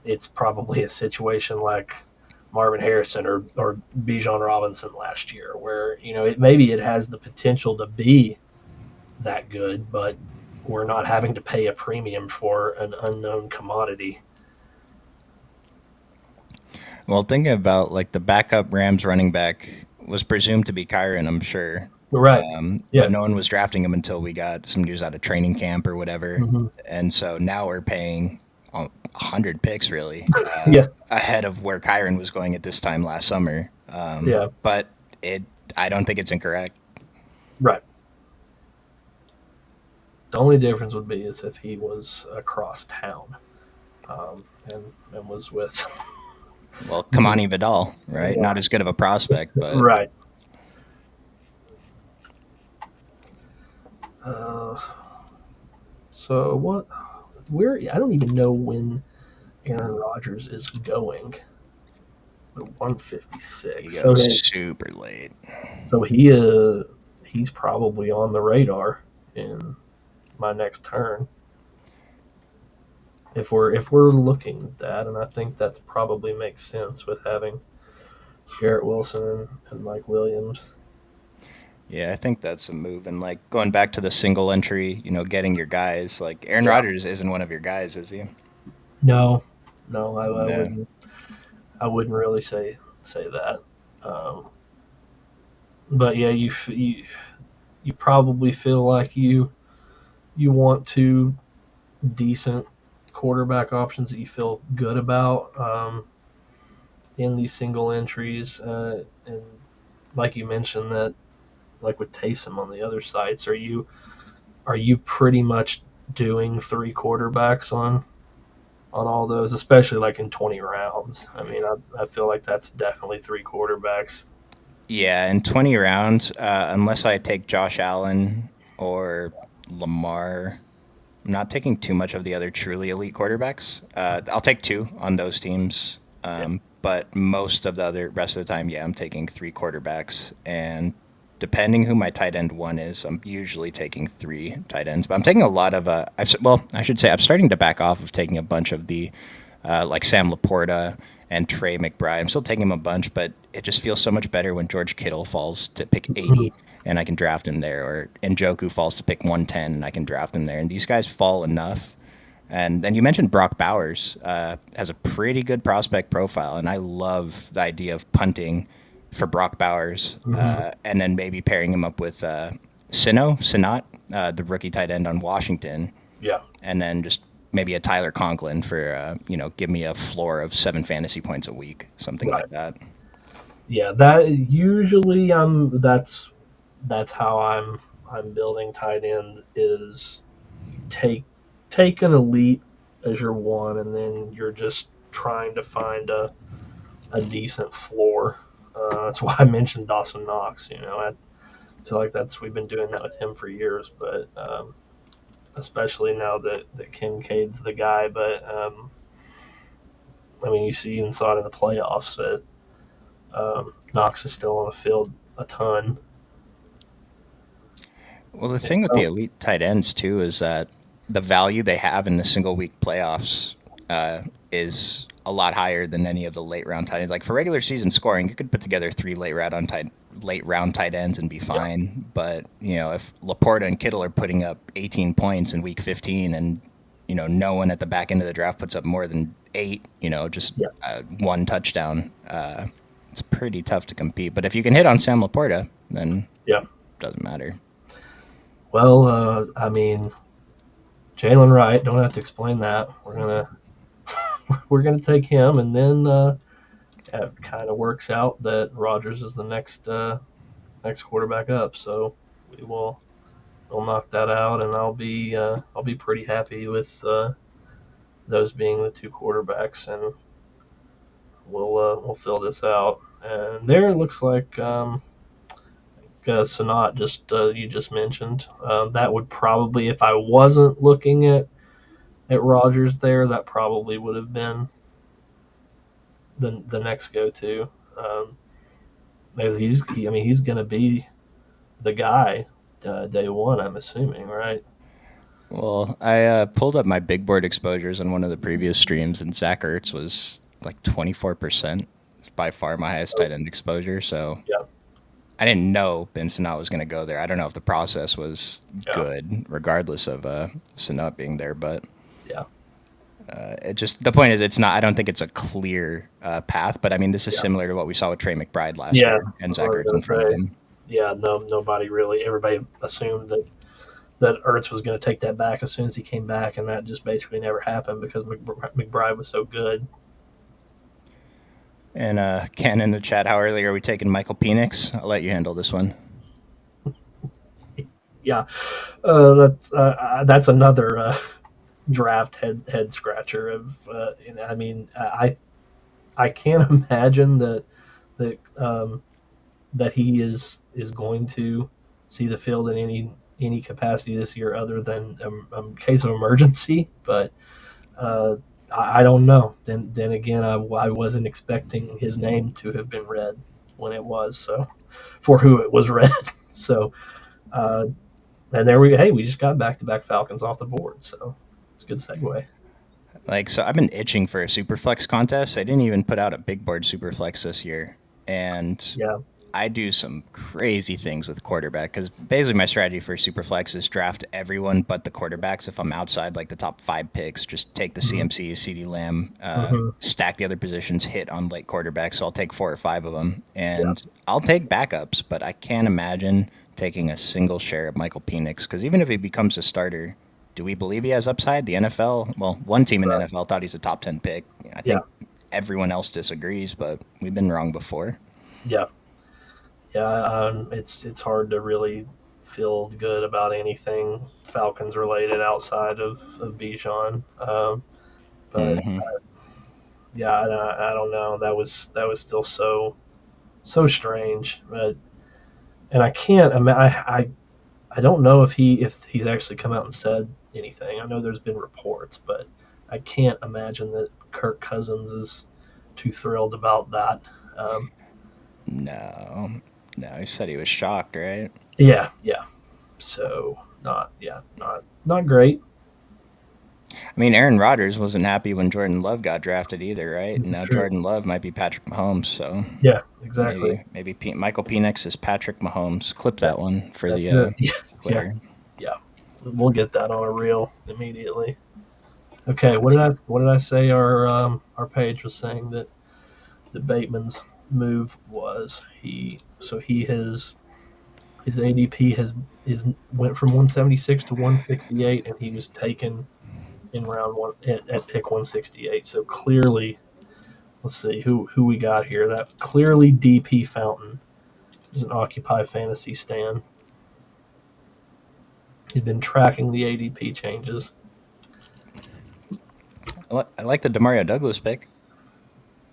it's probably a situation like Marvin Harrison or Bijan Robinson last year, where maybe it has the potential to be that good, but we're not having to pay a premium for an unknown commodity. well, thinking about like the backup Rams running back was presumed to be Kyron, I'm sure. Right. But Yeah. no one was drafting him until we got some news out of training camp or whatever. Hmm. And so now we're paying 100 picks really Yeah. ahead of where Kyron was going at this time last summer. Yeah. But I don't think it's incorrect. Right. The only difference would be is if he was across town, and was with. Well, Kamani Vidal, right? Yeah. Not as good of a prospect, but Right. Uh, so what? Where? I don't even know when Aaron Rodgers is going. The he 156. goes Okay. super late. So he's probably on the radar in my next turn. If we're looking at that, and I think that probably makes sense with having Garrett Wilson and Mike Williams. Yeah, I think that's a move. And like going back to the single entry, getting your guys, like Aaron Yeah. Rodgers isn't one of your guys, is he? No, no, I No. wouldn't. I wouldn't really say that. Um, but yeah, you probably feel like you want two decent quarterback options that you feel good about in these single entries, and like you mentioned that, like with Taysom on the other sites, are you pretty much doing three quarterbacks on all those, especially like in 20 rounds? I mean, I feel like that's definitely three quarterbacks. Yeah, in 20 rounds, unless I take Josh Allen or Lamar, I'm not taking too much of the other truly elite quarterbacks. I'll take two on those teams. Yeah. But most of the other rest of the time, yeah, I'm taking three quarterbacks. And depending who my tight end one is, I'm usually taking three tight ends. But I'm taking a lot of, I should say, I'm starting to back off of taking a bunch of the, like Sam Laporta and Trey McBride. I'm still taking him a bunch, but it just feels so much better when George Kittle falls to pick Mhm. 80 and I can draft him there, or Njoku falls to pick 110 and I can draft him there. And these guys fall enough. And then you mentioned Brock Bowers has a pretty good prospect profile, and I love the idea of punting for Brock Bowers, Mhm. and then maybe pairing him up with Sinot, the rookie tight end on Washington, Yeah. and then just maybe a Tyler Conklin for give me a floor of 7 fantasy points a week, something Right. like that. Yeah. That usually that's how I'm building tight end is you take an elite as your one, and then you're just trying to find a decent floor. That's why I mentioned Dawson Knox. I feel like we've been doing that with him for years, but especially now that Kincaid's the guy. But I mean, you see inside of the playoffs that Knox is still on the field a ton. Well, the Yeah. thing with the So, elite tight ends too is that the value they have in the single week playoffs uh, is a lot higher than any of the late round tight ends. Like for regular season scoring, you could put together three late round tight ends and be yeah. fine. But if Laporta and Kittle are putting up 18 points in week 15, and no one at the back end of the draft puts up more than 8, just Yeah, one touchdown, it's pretty tough to compete. But if you can hit on Sam Laporta, then yeah. it doesn't matter. Well, I mean, Jalen Wright. Don't have to explain that. We're gonna take him, and then it kind of works out that Rodgers is the next quarterback up. So we will we'll knock that out, and I'll be pretty happy with those being the two quarterbacks, and we'll fill this out. And there it looks like Sanat just you just mentioned. That would probably, if I wasn't looking at Rogers there, that probably would have been the next go to. As I mean, he's going to be the guy day one. I'm assuming, right? Well, I pulled up my big board exposures on one of the previous streams, and Zach Ertz was like 24%. It's by far my highest So, tight end exposure. So yeah, I didn't know Ben Sinnott was going to go there. I don't know if the process was yeah, good, regardless of Sinnott being there. But yeah, it just the point is, it's not. I don't think it's a clear path. But I mean, this is yeah, similar to what we saw with Trey McBride last yeah. year, and That's what Zach I was Ertz in going front of to say. him. Yeah, no, nobody really. Everybody assumed that Ertz was going to take that back as soon as he came back, and that just basically never happened because McBride was so good. And Ken in the chat, how early are we taking Michael Penix? I'll let you handle this one. Yeah, that's another draft head scratcher. I mean, I can't imagine that he is going to see the field in any capacity this year other than a case of emergency. But uh, I don't know. Then again, I wasn't expecting his name to have been read when it was, so for who it was read. So uh, and there we just got back to back Falcons off the board. So it's a good segue. Like, so I've been itching for a Superflex contest. I didn't even put out a big board Superflex this year. And Yeah. I do some crazy things with quarterback because basically my strategy for Superflex is draft everyone but the quarterbacks. If I'm outside like the top 5 picks, just take the Mm-hmm. CMC, CD Lamb, Mm-hmm. stack the other positions, hit on late quarterbacks. So I'll take 4 or 5 of them. Yeah. And I'll take backups, but I can't imagine taking a single share of Michael Penix because even if he becomes a starter, do we believe he has upside? The NFL, well, one team in the Right. NFL thought he's a top 10 pick. I Yeah. think everyone else disagrees, but we've been wrong before. Yeah. Yeah. It's hard to really feel good about anything Falcons related outside of Bijan. But Hmm. yeah, I don't know. That was still so strange. But and I can't. I don't know if he's actually come out and said anything. I know there's been reports, but I can't imagine that Kirk Cousins is too thrilled about that. Um, No, no, he said he was shocked, right? yeah, yeah. So not great. I mean, Aaron Rodgers wasn't happy when Jordan Love got drafted either, right? And now True. Jordan Love might be Patrick Mahomes, so Yeah, exactly. Michael Penix is Patrick Mahomes. Clip That that one for that's the it. Yeah, yeah, Twitter. yeah. We'll get that on a reel immediately. Okay, what did I say? Our page was saying that Bateman's move was he his ADP has is went from 176 to 168, and he was taken in round one at pick 168. So clearly, let's see who we got here. That clearly DP Fountain is an Occupy Fantasy stan. He's been tracking the ADP changes. I like the Demario Douglas pick.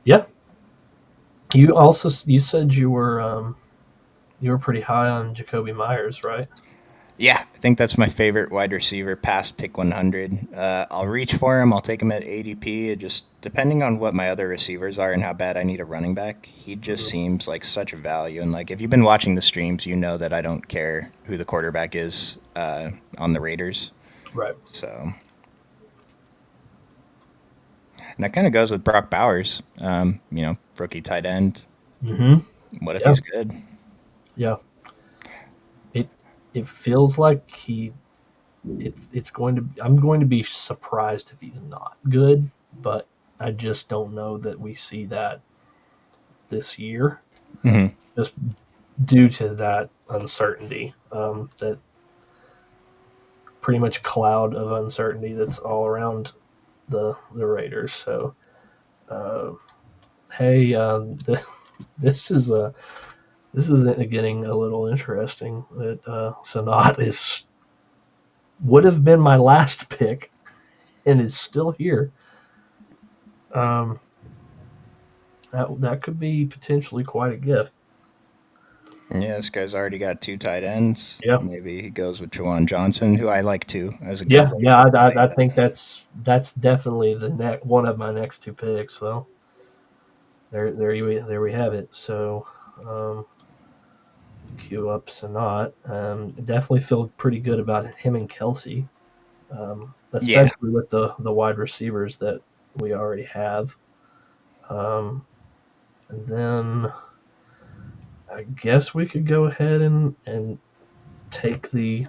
Yeah, you said you were pretty high on Jacoby Myers, right? Yeah, I think that's my favorite wide receiver past pick 100. I'll reach for him. I'll take him at ADP. It just depending on what my other receivers are and how bad I need a running back, he just Mhm. seems like such a value. And like if you've been watching the streams, you know that I don't care who the quarterback is on the Raiders. Right. So, and that kind of goes with Brock Bowers. Rookie tight end. Mm-hmm. What if Yeah. he's good? Yeah. It it feels like it's going to I'm going to be surprised if he's not good, but I just don't know that we see that this year, Hmm. just due to that uncertainty, that pretty much cloud of uncertainty that's all around the Raiders. So, uh, hey, this is a this is getting a little interesting. That Sanat is would have been my last pick and is still here. Um, that could be potentially quite a gift. Yeah, this guy's already got two tight ends. Yeah, Maybe he goes with Jawan Johnson, who I like too, as a good yeah, late yeah. tight I end. think that's definitely the one of my next two picks. Well, there we have it. So, um, queue up Sanat. Definitely feel pretty good about him and Kelsey, Yeah. especially with the wide receivers that we already have. Um, and then I guess we could go ahead and take the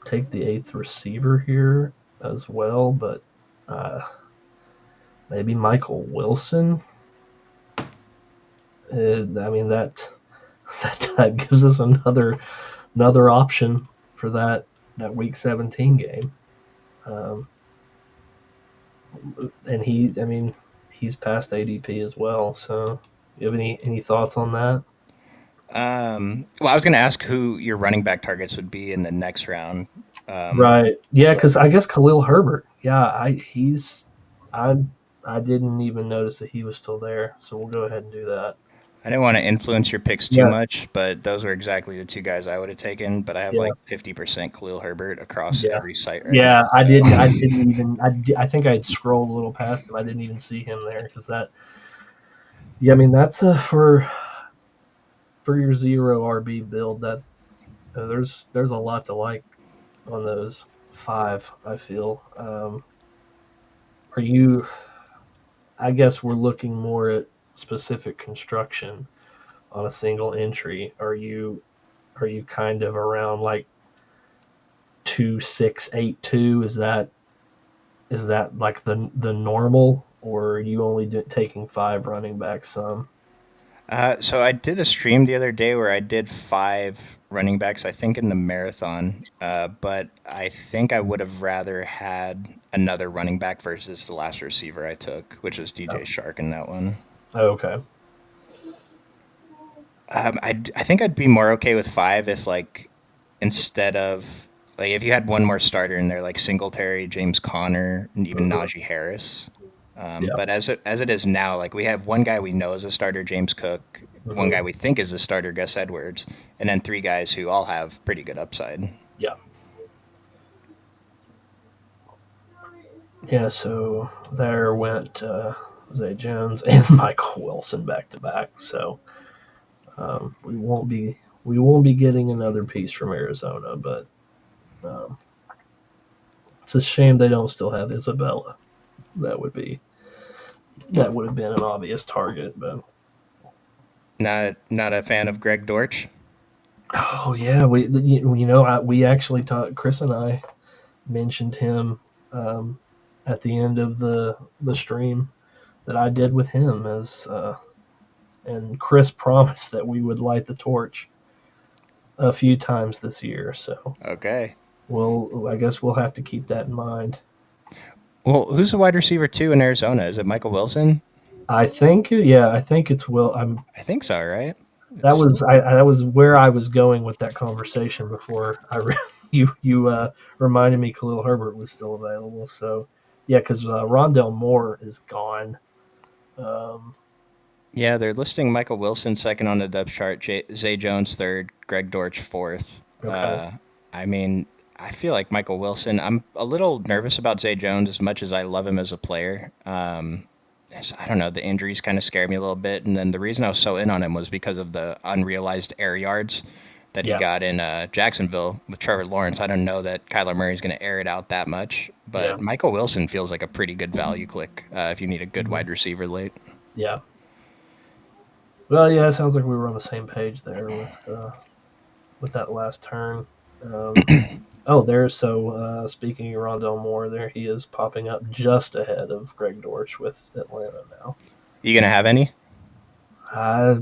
take the eighth receiver here as well, but uh, maybe Michael Wilson. I mean that gives us another option for that week 17 game. Um, and I mean, he's past ADP as well. So, you have any thoughts on that? Well, I was going to ask who your running back targets would be in the next round. Um, Right. Yeah, but because I guess Khalil Herbert. Yeah, I I didn't even notice that he was still there. So we'll go ahead and do that. I didn't want to influence your picks too Yeah. much, but those were exactly the two guys I would have taken. But I have Yeah. like 50% Khalil Herbert across Yeah. every site right now. Yeah, I didn't. I So, didn't even. I think I had scrolled a little past him. I didn't even see him there because that. Yeah, I mean that's for your zero RB build. That there's a lot to like on those five. I feel. Are you? I guess we're looking more at specific construction on a single entry. Are you kind of around like 2,682? Is that like the normal, or are you only taking five running backs? Some. so I did a stream the other day where I did five running backs, I think in the marathon. But I think I would have rather had another running back versus the last receiver I took, which was DJ Oh, Shark in that one. okay. I think I'd be more okay with five if like instead of like if you had one more starter in there like Singletary, James Conner, and even Hmm. Najee Harris. Yeah. But as it is now, like we have one guy we know is a starter, James Cook, one Hmm. guy we think is a starter, Gus Edwards, and then three guys who all have pretty good upside. Yeah. Yeah. So there went Zay Jones and Michael Wilson back to back. So we won't be getting another piece from Arizona, but um, it's a shame they don't still have Isabella. That would be that would have been an obvious target, but Not a fan of Greg Dortch. oh yeah, we actually talked. Chris and I mentioned him um, at the end of the stream that I did with him as and Chris promised that we would light the torch a few times this year. So Okay. I guess we'll have to keep that in mind. Well, who's the wide receiver two in Arizona? Is it Michael Wilson? I think it's Will. I'm I think so, right? that It's, was that was where I was going with that conversation before you reminded me Khalil Herbert was still available. So yeah, because Rondell Moore is gone. Um, yeah, they're listing Michael Wilson second on the depth chart, Zay Jones third, Greg Dortch fourth. okay, Uh, I mean, I feel like Michael Wilson. I'm a little nervous about Zay Jones as much as I love him as a player. I don't know, the injuries kind of scared me a little bit, and then the reason I was so in on him was because of the unrealized air yards that he yeah, got in Jacksonville with Trevor Lawrence. I don't know that Kyler Murray is going to air it out that much, yeah, but Michael Wilson feels like a pretty good value click if you need a good mhm, wide receiver late. yeah. Well, yeah, it sounds like we were on the same page there with that last turn. Um, Oh, there's so speaking of Rondell Moore, there he is popping up just ahead of Greg Dortch with Atlanta now. You gonna have any? I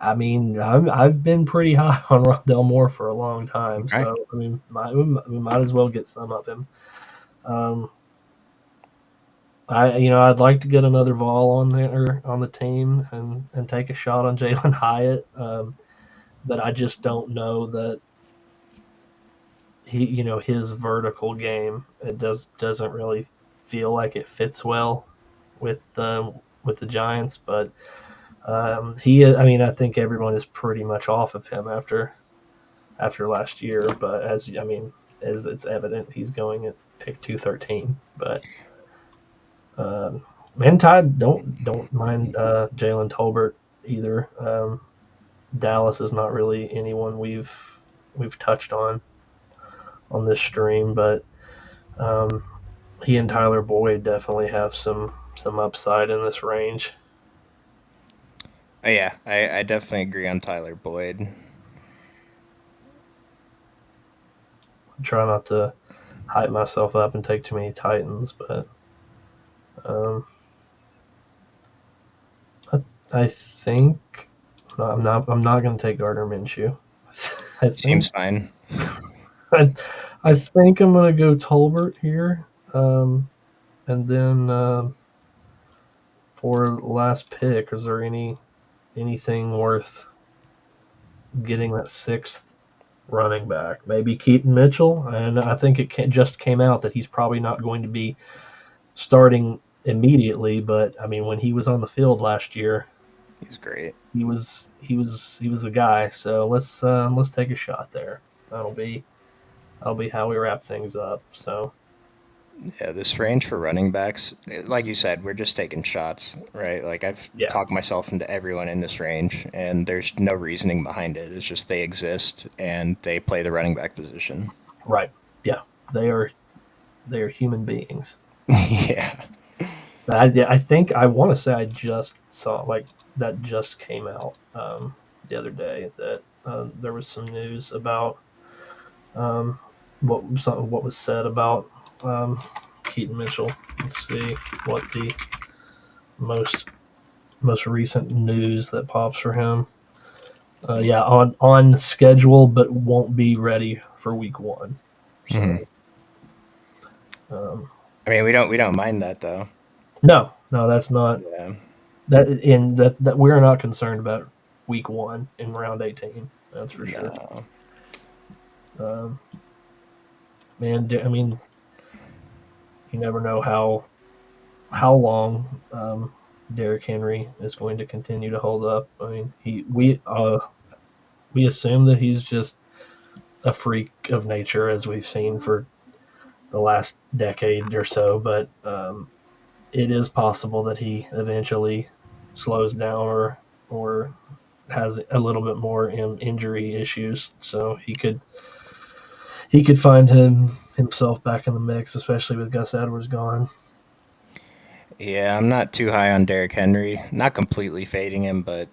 I mean, I've been pretty high on Rondell Moore for a long time, Okay. so I mean, we might as well get some of him. Um, I'd like to get another Vol on there on the team and take a shot on Jalen Hyatt, but I just don't know that his vertical game it doesn't really feel like it fits well with the Giants, but I mean, I think everyone is pretty much off of him after last year. But as it's evident, he's going at pick 213. But and Todd, don't mind Jalen Tolbert either. Dallas is not really anyone we've touched on this stream, but um, he and Tyler Boyd definitely have some upside in this range. Oh, yeah, I definitely agree on Tyler Boyd. I try not to hype myself up and take too many Titans, but um, I think I'm not going to take Gardner Minshew. I Seems think fine. I, I think I'm going to go Tolbert here, and then for last pick, is there anything worth getting that sixth running back? Maybe Keaton Mitchell, and I think just came out that he's probably not going to be starting immediately. But I mean, when he was on the field last year, He's great. he was the guy. So let's take a shot there. That'll be how we wrap things up. So Yeah, this range for running backs, like you said, we're just taking shots, right? Like I've yeah, talked myself into everyone in this range, and there's no reasoning behind it. It's just they exist and they play the running back position. right. Yeah, they are they are human beings. Yeah. I think I want to say I just saw like that just came out the other day that there was some news about um, what was said about um, Keaton Mitchell. Let's see what the most most recent news that pops for him. Yeah, on schedule, but won't be ready for week one. Hmm. So um, I mean, we don't mind that though. no, that's not Yeah. that we're not concerned about week one in round 18. That's for sure. No. Um, man, I mean, you never know how long Derrick Henry is going to continue to hold up. I mean, we assume that he's just a freak of nature, as we've seen for the last decade or so. But it is possible that he eventually slows down or has a little bit more injury issues. So he could find himself back in the mix, especially with Gus Edwards gone. Yeah, I'm not too high on Derrick Henry. Not completely fading him, but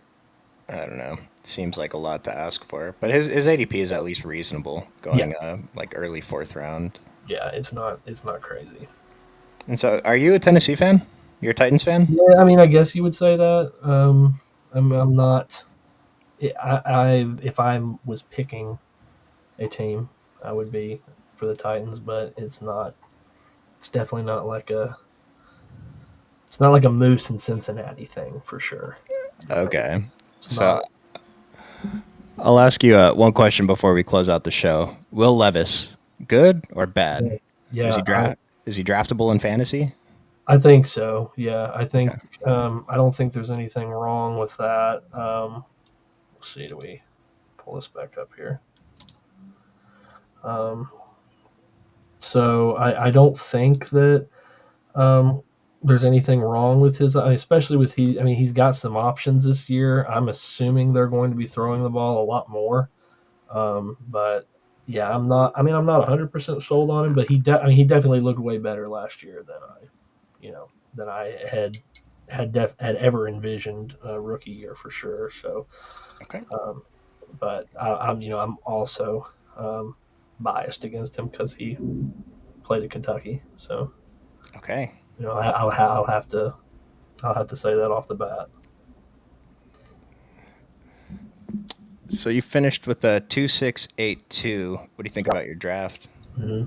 I don't know. Seems like a lot to ask for. But his ADP is at least reasonable, Yeah, going like early fourth round. yeah, it's not crazy. And so, are you a Tennessee fan? You're a Titans fan? Yeah, I mean, I guess you would say that. I'm not. If I was picking a team, I would be for the Titans, but it's not. It's definitely not like a. It's not like a Moose in Cincinnati thing for sure. Okay. It's So not. I'll ask you one question before we close out the show. Will Levis, good or bad? Is Yeah, he draft? Is he draftable in fantasy? I think so. Yeah, I think. Okay. I don't think there's anything wrong with that. Let's see. Do we pull this back up here? Um, so I don't think that um, there's anything wrong with especially with I mean, he's got some options this year. I'm assuming they're going to be throwing the ball a lot more. But yeah, I'm not. I mean, I'm not 100% sold on him, but I mean, he definitely looked way better last year than I had ever envisioned a rookie year for sure. So, Okay. um, but I'm also um, biased against him because he played at Kentucky. So Okay. I'll have to say that off the bat. So you finished with a 2.682. What do you think about your draft? Mm-hmm.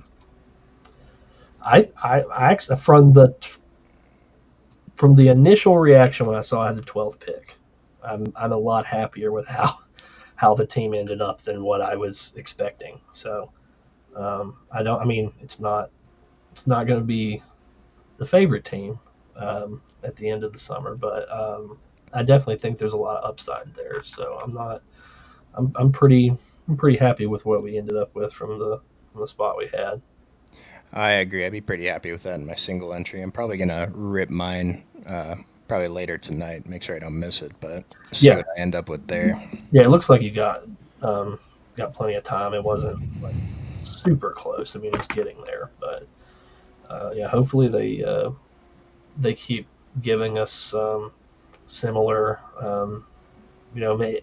I actually from the initial reaction when I saw I had the 12th pick, I'm a lot happier with how the team ended up than what I was expecting. So I don't. I mean, it's not going to be the favorite team at the end of the summer, but I definitely think there's a lot of upside there. So I'm not. I'm pretty happy with what we ended up with from the spot we had. I agree. I'd be pretty happy with that in my single entry. I'm probably gonna rip mine probably later tonight. Make sure I don't miss it, but see Yeah, what I end up with there. yeah. It looks like you got plenty of time. It wasn't like super close. I mean, it's getting there, but yeah. Hopefully they keep giving us similar. You know,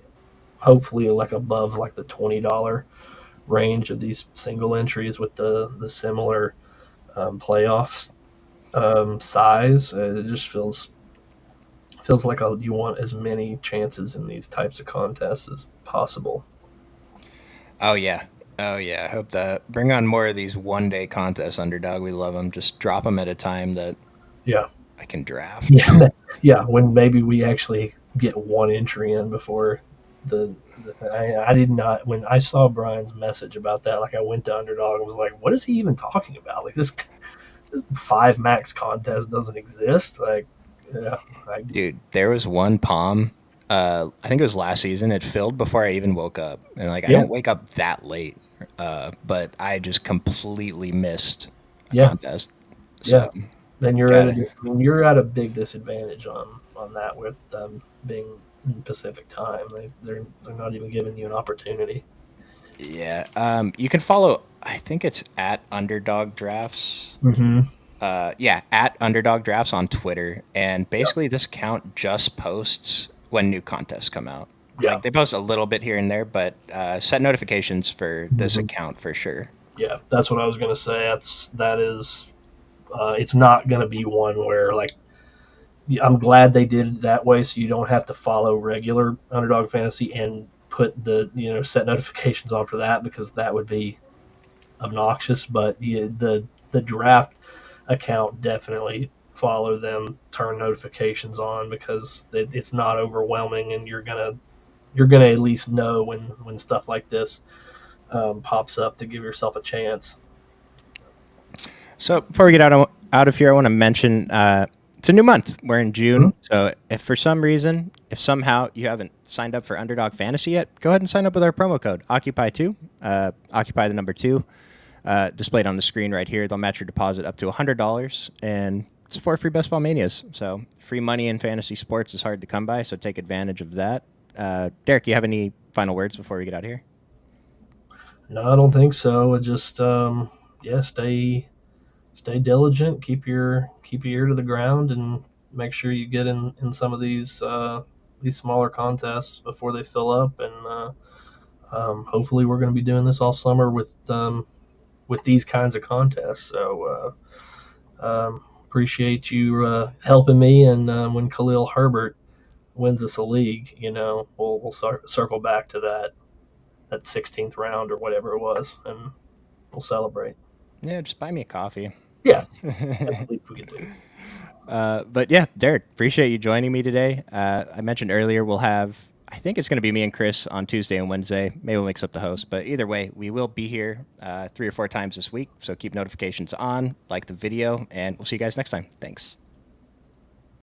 hopefully like above like the $20 range of these single entries with the similar playoffs size. It just feels like you want as many chances in these types of contests as possible. Oh yeah, oh yeah. I hope that bring on more of these 1 day contests. Underdog, we love them. Just drop them at a time that Yeah, I can draft. yeah, yeah. When maybe we actually get one entry in before I did not when I saw Brian's message about that. Like I went to Underdog and was like, "What is he even talking about? Like this five max contest doesn't exist." Like, yeah, I Dude, there was one palm. I think it was last season. It filled before I even woke up, and like I yeah, don't wake up that late. But I just completely missed a yeah, contest. yeah. So Then you're at got a, it. I mean, you're at a big disadvantage on that with them being in Pacific time. They're not even giving you an opportunity. Yeah. You can follow. I think it's at Underdog Drafts. Mm-hmm. Yeah, at Underdog Drafts on Twitter, and Yeah, basically this account just posts when new contests come out. yeah, Like they post a little bit here and there, but set notifications for this hmm account for sure. yeah. That's what I was gonna say. That is. It's not gonna be one where like I'm glad they did it that way, so you don't have to follow regular Underdog Fantasy and put set notifications on for that because that would be obnoxious. But yeah, the draft account definitely follow them, turn notifications on because it's not overwhelming, and you're gonna at least know when stuff like this pops up to give yourself a chance. So before we get out of here, I want to mention it's a new month. We're in Mm-hmm. June, so if for some reason, if somehow you haven't signed up for Underdog Fantasy yet, go ahead and sign up with our promo code Occupy2. Occupy the number two, displayed on the screen right here. They'll match your deposit up to $100, and it's 4 free Best Ball Manias. So free money in fantasy sports is hard to come by, so take advantage of that. Derek, you have any final words before we get out of here? No, I don't think so. It just yeah, stay diligent, keep your ear to the ground, and make sure you get in some of these smaller contests before they fill up. And hopefully, we're going to be doing this all summer with these kinds of contests. So appreciate you helping me. And when Khalil Herbert wins us a league, we'll circle back to that 16th round or whatever it was, and we'll celebrate. Yeah, just buy me a coffee. Yeah, that's the least we can do. But yeah, Derek, appreciate you joining me today. I mentioned earlier we'll have, I think it's going to be me and Chris on Tuesday and Wednesday. Maybe we'll mix up the host, but either way, we will be here 3 or 4 times this week. So keep notifications on, like the video, and we'll see you guys next time. Thanks.